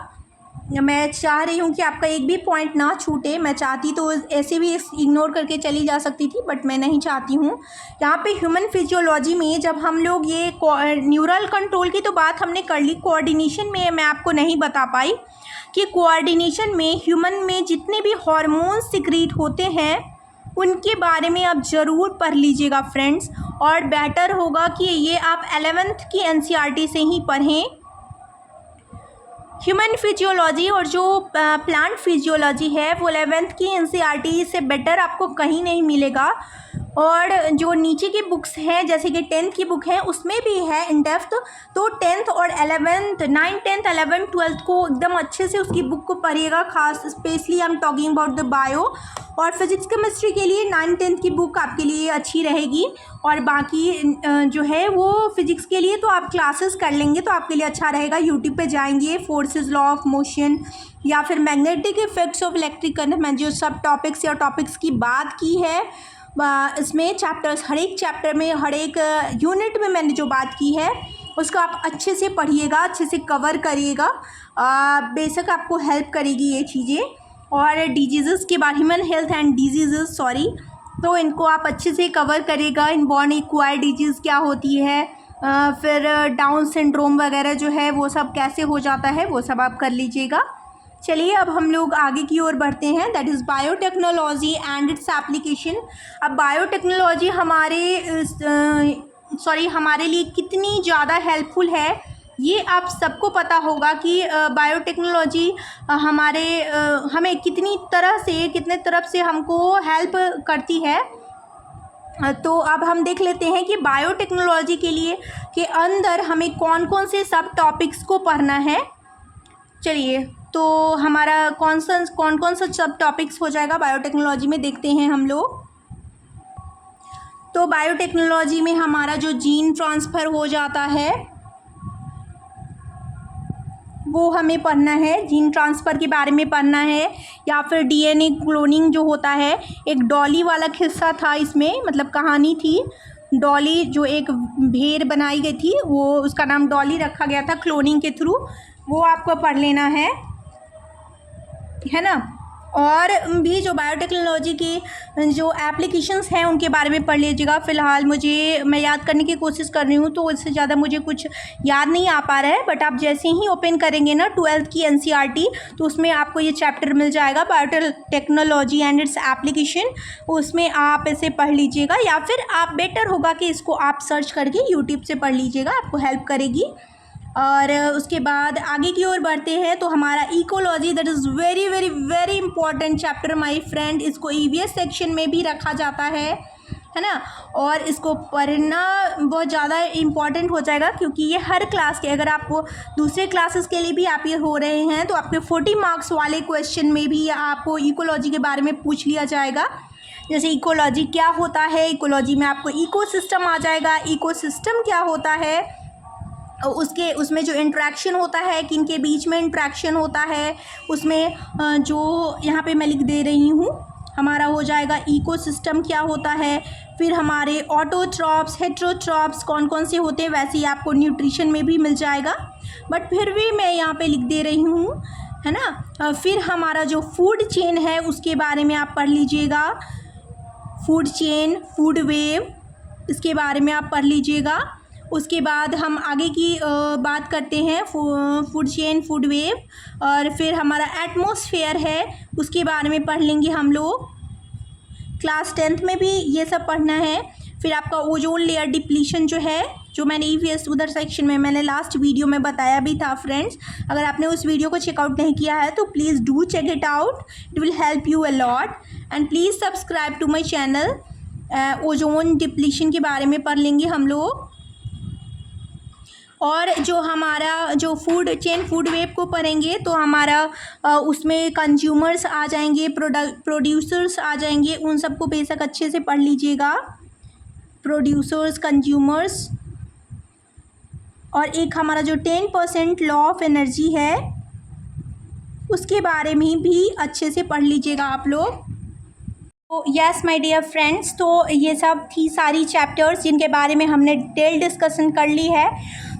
मैं चाह रही हूँ कि आपका एक भी पॉइंट ना छूटे। मैं चाहती तो ऐसे भी इग्नोर करके चली जा सकती थी, बट मैं नहीं चाहती हूँ। यहाँ पे ह्यूमन फिजियोलॉजी में जब हम लोग ये न्यूरल कंट्रोल की तो बात हमने कर ली, कोऑर्डिनेशन में मैं आपको नहीं बता पाई कि कोऑर्डिनेशन में ह्यूमन में जितने भी हार्मोन्स सिक्रीट होते हैं उनके बारे में आप ज़रूर पढ़ लीजिएगा फ्रेंड्स। और बेटर होगा कि ये आप 11th की NCERT से ही पढ़ें, ह्यूमन फिजियोलॉजी। और जो प्लांट फिजियोलॉजी है वो 11th की NCERT से बेटर आपको कहीं नहीं मिलेगा। और जो नीचे की बुक्स हैं, जैसे कि 10th की बुक है, उसमें भी है इन डेप्थ, तो 10th और 11th, 9th 10th 11th 12th को एकदम अच्छे से उसकी बुक को पढ़िएगा। खास specially I am talking about the bio. और फिजिक्स केमिस्ट्री के लिए 9th 10th की बुक आपके लिए अच्छी रहेगी, और बाकी जो है वो फिजिक्स के लिए तो आप क्लासेस कर लेंगे तो आपके लिए अच्छा रहेगा। यूट्यूब पे जाएंगे, फोर्सेस, लॉ ऑफ मोशन, या फिर magnetic effects of electric current, मैं जो सब टॉपिक्स या टॉपिक्स की बात की है इसमें चैप्टर्स, हर एक चैप्टर में, हर एक यूनिट में मैंने जो बात की है उसको आप अच्छे से पढ़िएगा, अच्छे से कवर करिएगा। बेशक आपको हेल्प करेगी ये चीज़ें। और डिजीज़ के बारे, human health and disease, sorry, तो इनको आप अच्छे से कवर करेगा। इनबॉर्न एक्वायर्ड डिजीज़ क्या होती है, फिर डाउन सिंड्रोम वगैरह जो है वो सब कैसे हो जाता है, वो सब आप कर लीजिएगा। चलिए अब हम लोग आगे की ओर बढ़ते हैं, that is biotechnology and its application. अब बायोटेक्नोलॉजी हमारे लिए कितनी ज़्यादा हेल्पफुल है ये आप सबको पता होगा कि बायोटेक्नोलॉजी हमें कितने तरफ से हमको हेल्प करती है। तो अब हम देख लेते हैं कि बायोटेक्नोलॉजी के अंदर हमें कौन कौन से सब टॉपिक्स को पढ़ना है। चलिए तो हमारा कौन कौन सा सब टॉपिक्स हो जाएगा बायोटेक्नोलॉजी में, देखते हैं हम लोग। तो बायोटेक्नोलॉजी में हमारा जो जीन ट्रांसफ़र हो जाता है वो हमें पढ़ना है, जीन ट्रांसफ़र के बारे में पढ़ना है, या फिर डीएनए क्लोनिंग जो होता है। एक डॉली वाला किस्सा था इसमें, मतलब कहानी थी। डॉली जो एक भेड़ बनाई गई थी, वो उसका नाम डॉली रखा गया था क्लोनिंग के थ्रू, वो आपको पढ़ लेना है ना। और भी जो बायोटेक्नोलॉजी की जो एप्लीकेशंस हैं उनके बारे में पढ़ लीजिएगा। फ़िलहाल मैं याद करने की कोशिश कर रही हूँ तो इससे ज़्यादा मुझे कुछ याद नहीं आ पा रहा है, बट आप जैसे ही ओपन करेंगे ना 12th की एनसीईआरटी, तो उसमें आपको ये चैप्टर मिल जाएगा बायोटेक्नोलॉजी एंड इट्स एप्लीकेशन। उसमें आप इसे पढ़ लीजिएगा, या फिर आप बेटर होगा कि इसको आप सर्च करके यूट्यूब से पढ़ लीजिएगा, आपको हेल्प करेगी। और उसके बाद आगे की ओर बढ़ते हैं तो हमारा ecology, that is very very very important chapter my friend. इसको ईवीएस सेक्शन में भी रखा जाता है ना, और इसको पढ़ना बहुत ज़्यादा इम्पॉर्टेंट हो जाएगा, क्योंकि ये हर क्लास के, अगर आप दूसरे क्लासेस के लिए भी आप ये हो रहे हैं तो आपके 40 मार्क्स वाले क्वेश्चन में भी आपको इकोलॉजी के बारे में पूछ लिया जाएगा। जैसे इकोलॉजी क्या होता है, इकोलॉजी में आपको इकोसिस्टम आ जाएगा, इकोसिस्टम क्या होता है, उसमें जो इंट्रैक्शन होता है, किन के बीच में इंट्रैक्शन होता है, उसमें जो यहाँ पे मैं लिख दे रही हूँ, हमारा हो जाएगा इकोसिस्टम क्या होता है। फिर हमारे ऑटोट्रॉप्स, हेट्रोट्रॉप्स कौन कौन से होते हैं, वैसे ही आपको न्यूट्रिशन में भी मिल जाएगा, बट फिर भी मैं यहाँ पे लिख दे रही हूँ, है ना। फिर हमारा जो फूड चेन है उसके बारे में आप पढ़ लीजिएगा, फूड चेन, फूड वेव, इसके बारे में आप पढ़ लीजिएगा। उसके बाद हम आगे की बात करते हैं, फूड चेन, फूड वेव, और फिर हमारा एटमॉस्फेयर है, उसके बारे में पढ़ लेंगे हम लोग। क्लास 10th में भी ये सब पढ़ना है। फिर आपका ओजोन लेयर डिप्लीशन जो है, जो मैंने ईवीएस उधर सेक्शन में मैंने लास्ट वीडियो में बताया भी था फ्रेंड्स। अगर आपने उस वीडियो को चेकआउट नहीं किया है तो please do check it out, it will help you a lot, and please subscribe to my channel. Ozone depletion के बारे में पढ़ लेंगे हम लोग। और जो हमारा जो फूड चेन, फूड वेव को पढ़ेंगे तो हमारा उसमें कंज्यूमर्स आ जाएंगे, प्रोड्यूसर्स आ जाएंगे, उन सबको बेशक अच्छे से पढ़ लीजिएगा, प्रोड्यूसर्स, कंज्यूमर्स। और एक हमारा जो 10% लॉ ऑफ एनर्जी है उसके बारे में भी अच्छे से पढ़ लीजिएगा आप लोग। तो यस माय डियर फ्रेंड्स, तो ये सब थी सारी चैप्टर्स जिनके बारे में हमने डिटेल डिस्कशन कर ली है।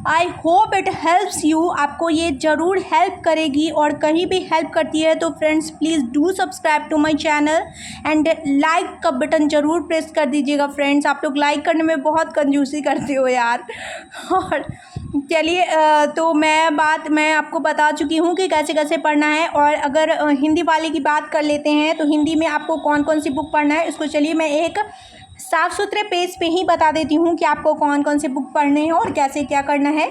I hope it helps you, आपको ये ज़रूर हेल्प करेगी, और कहीं भी हेल्प करती है तो friends please do subscribe to my channel and like का बटन ज़रूर प्रेस कर दीजिएगा फ्रेंड्स। आप लोग लाइक करने में बहुत कंजूसी करते हो यार। और चलिए तो मैं आपको बता चुकी हूँ कि कैसे कैसे पढ़ना है। और अगर हिंदी वाले की बात कर लेते हैं तो हिंदी में आपको कौन कौन सी बुक पढ़ना है, इसको चलिए मैं एक साफ़ सुथरे पेज पे ही बता देती हूँ कि आपको कौन कौन से बुक पढ़ने हैं और कैसे क्या करना है।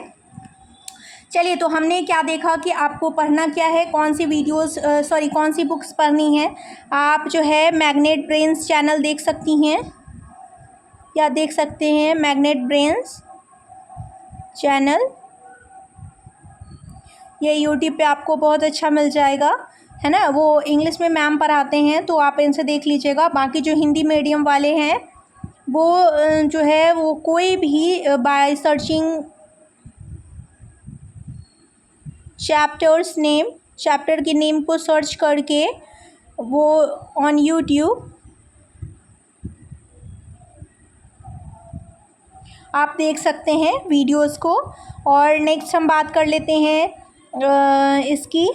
चलिए तो हमने क्या देखा कि आपको पढ़ना क्या है, कौन सी बुक्स पढ़नी है। आप जो है मैग्नेट ब्रेन्स चैनल देख सकती हैं, या देख सकते हैं मैग्नेट ब्रेन्स चैनल, ये यूट्यूब पे आपको बहुत अच्छा मिल जाएगा, है ना। वो इंग्लिश में मैम पढ़ाते हैं तो आप इनसे देख लीजिएगा। बाकी जो हिंदी मीडियम वाले हैं वो जो है वो कोई भी बाय सर्चिंग चैप्टर के नेम को सर्च करके वो ऑन यूट्यूब आप देख सकते हैं वीडियोस को। और नेक्स्ट हम बात कर लेते हैं इसकी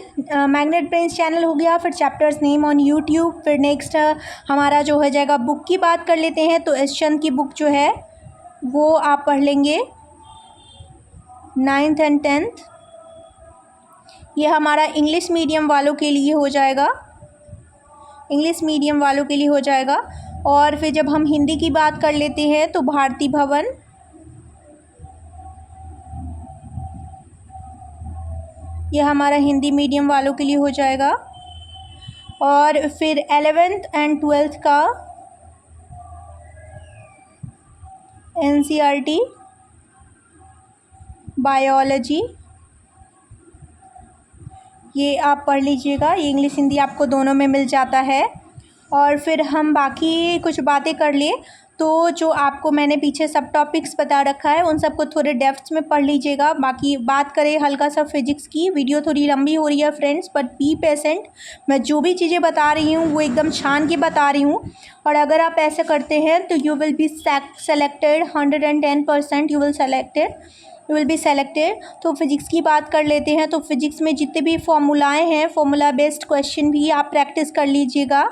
मैग्नेट ब्रेन्स चैनल हो गया, फिर चैप्टर्स नेम ऑन यूट्यूब। फिर नेक्स्ट हमारा जो हो जाएगा बुक की बात कर लेते हैं, तो एसचंद की बुक जो है वो आप पढ़ लेंगे 9th and 10th। ये हमारा इंग्लिश मीडियम वालों के लिए हो जाएगा, इंग्लिश मीडियम वालों के लिए हो जाएगा। और फिर जब हम हिंदी की बात कर लेते हैं तो भारती भवन, ये हमारा हिंदी मीडियम वालों के लिए हो जाएगा। और फिर 11th एंड 12th का NCERT बायोलॉजी, ये आप पढ़ लीजिएगा। ये इंग्लिश हिंदी आपको दोनों में मिल जाता है। और फिर हम बाकी कुछ बातें कर लिए, तो जो आपको मैंने पीछे सब टॉपिक्स बता रखा है उन सबको थोड़े डेप्थ में पढ़ लीजिएगा। बाकी बात करें हल्का सा फिजिक्स की, वीडियो थोड़ी लंबी हो रही है फ्रेंड्स, बट बी पेशेंट। मैं जो भी चीज़ें बता रही हूँ वो एकदम छान के बता रही हूँ, और अगर आप ऐसा करते हैं तो you will be selected 110%, you will be selected. तो फिजिक्स की बात कर लेते हैं। तो फिजिक्स में जितने भी फॉर्मूलाएँ हैं, फॉर्मूला बेस्ड क्वेश्चन भी आप प्रैक्टिस कर लीजिएगा।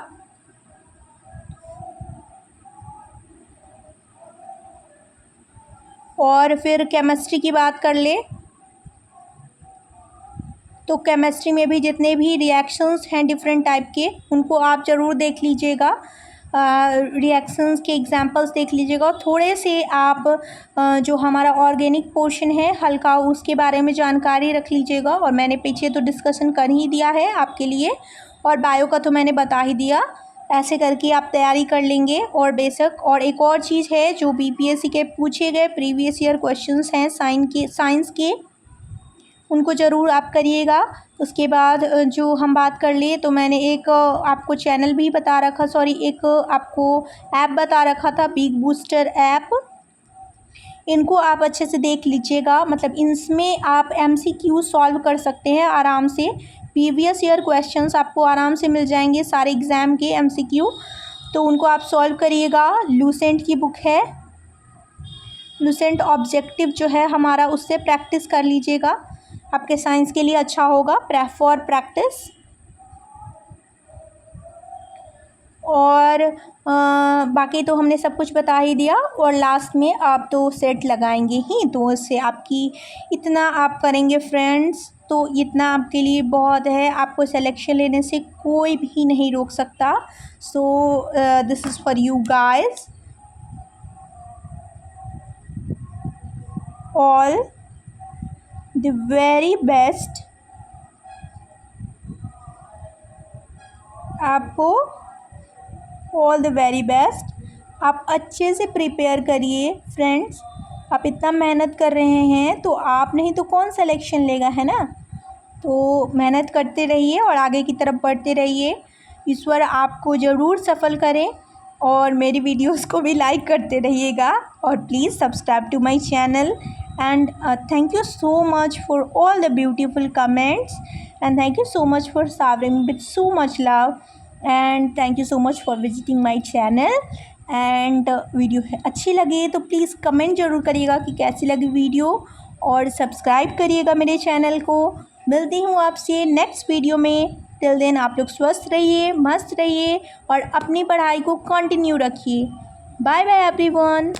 और फिर केमिस्ट्री की बात कर ले तो केमिस्ट्री में भी जितने भी रिएक्शंस हैं डिफरेंट टाइप के, उनको आप ज़रूर देख लीजिएगा। रिएक्शंस के एग्जांपल्स देख लीजिएगा। थोड़े से आप जो हमारा ऑर्गेनिक पोर्शन है हल्का, उसके बारे में जानकारी रख लीजिएगा। और मैंने पीछे तो डिस्कशन कर ही दिया है आपके लिए, और बायो का तो मैंने बता ही दिया। ऐसे करके आप तैयारी कर लेंगे। और बेशक और एक और चीज़ है जो BPSC के पूछे गए प्रीवियस ईयर क्वेश्चंस हैं साइंस के, उनको ज़रूर आप करिएगा। उसके बाद जो हम बात कर लिए तो मैंने एक आपको चैनल भी बता रखा, एक आपको ऐप बता रखा था, बिग बूस्टर ऐप। इनको आप अच्छे से देख लीजिएगा। मतलब इसमें आप MCQ सॉल्व कर सकते हैं आराम से। प्रीवियस ईयर क्वेश्चंस आपको आराम से मिल जाएंगे, सारे एग्ज़ाम के MCQ, तो उनको आप सॉल्व करिएगा। लूसेंट की बुक है, लूसेंट ऑब्जेक्टिव जो है हमारा, उससे प्रैक्टिस कर लीजिएगा, आपके साइंस के लिए अच्छा होगा। For practice. और बाकी तो हमने सब कुछ बता ही दिया। और लास्ट में आप तो सेट लगाएंगे ही, तो इससे आपकी इतना आप करेंगे फ्रेंड्स, तो इतना आपके लिए बहुत है। आपको सिलेक्शन लेने से कोई भी नहीं रोक सकता। So this is for you guys. All the very best. आपको ऑल द वेरी बेस्ट। आप अच्छे से प्रिपेयर करिए फ्रेंड्स। आप इतना मेहनत कर रहे हैं तो आप नहीं तो कौन सिलेक्शन लेगा, है ना। तो मेहनत करते रहिए और आगे की तरफ बढ़ते रहिए। ईश्वर आपको ज़रूर सफल करें। और मेरी वीडियोस को भी लाइक करते रहिएगा, और please subscribe to my channel. And thank you so much for all the beautiful comments, and thank you so much for serving with so much love, and thank you so much for visiting my channel. And video अच्छी लगे तो please comment ज़रूर करिएगा कि कैसी लगी video, और subscribe करिएगा मेरे चैनल को। मिलती हूँ आपसे नेक्स्ट वीडियो में। टिल देन आप लोग स्वस्थ रहिए, मस्त रहिए, और अपनी पढ़ाई को कंटिन्यू रखिए। Bye bye everyone.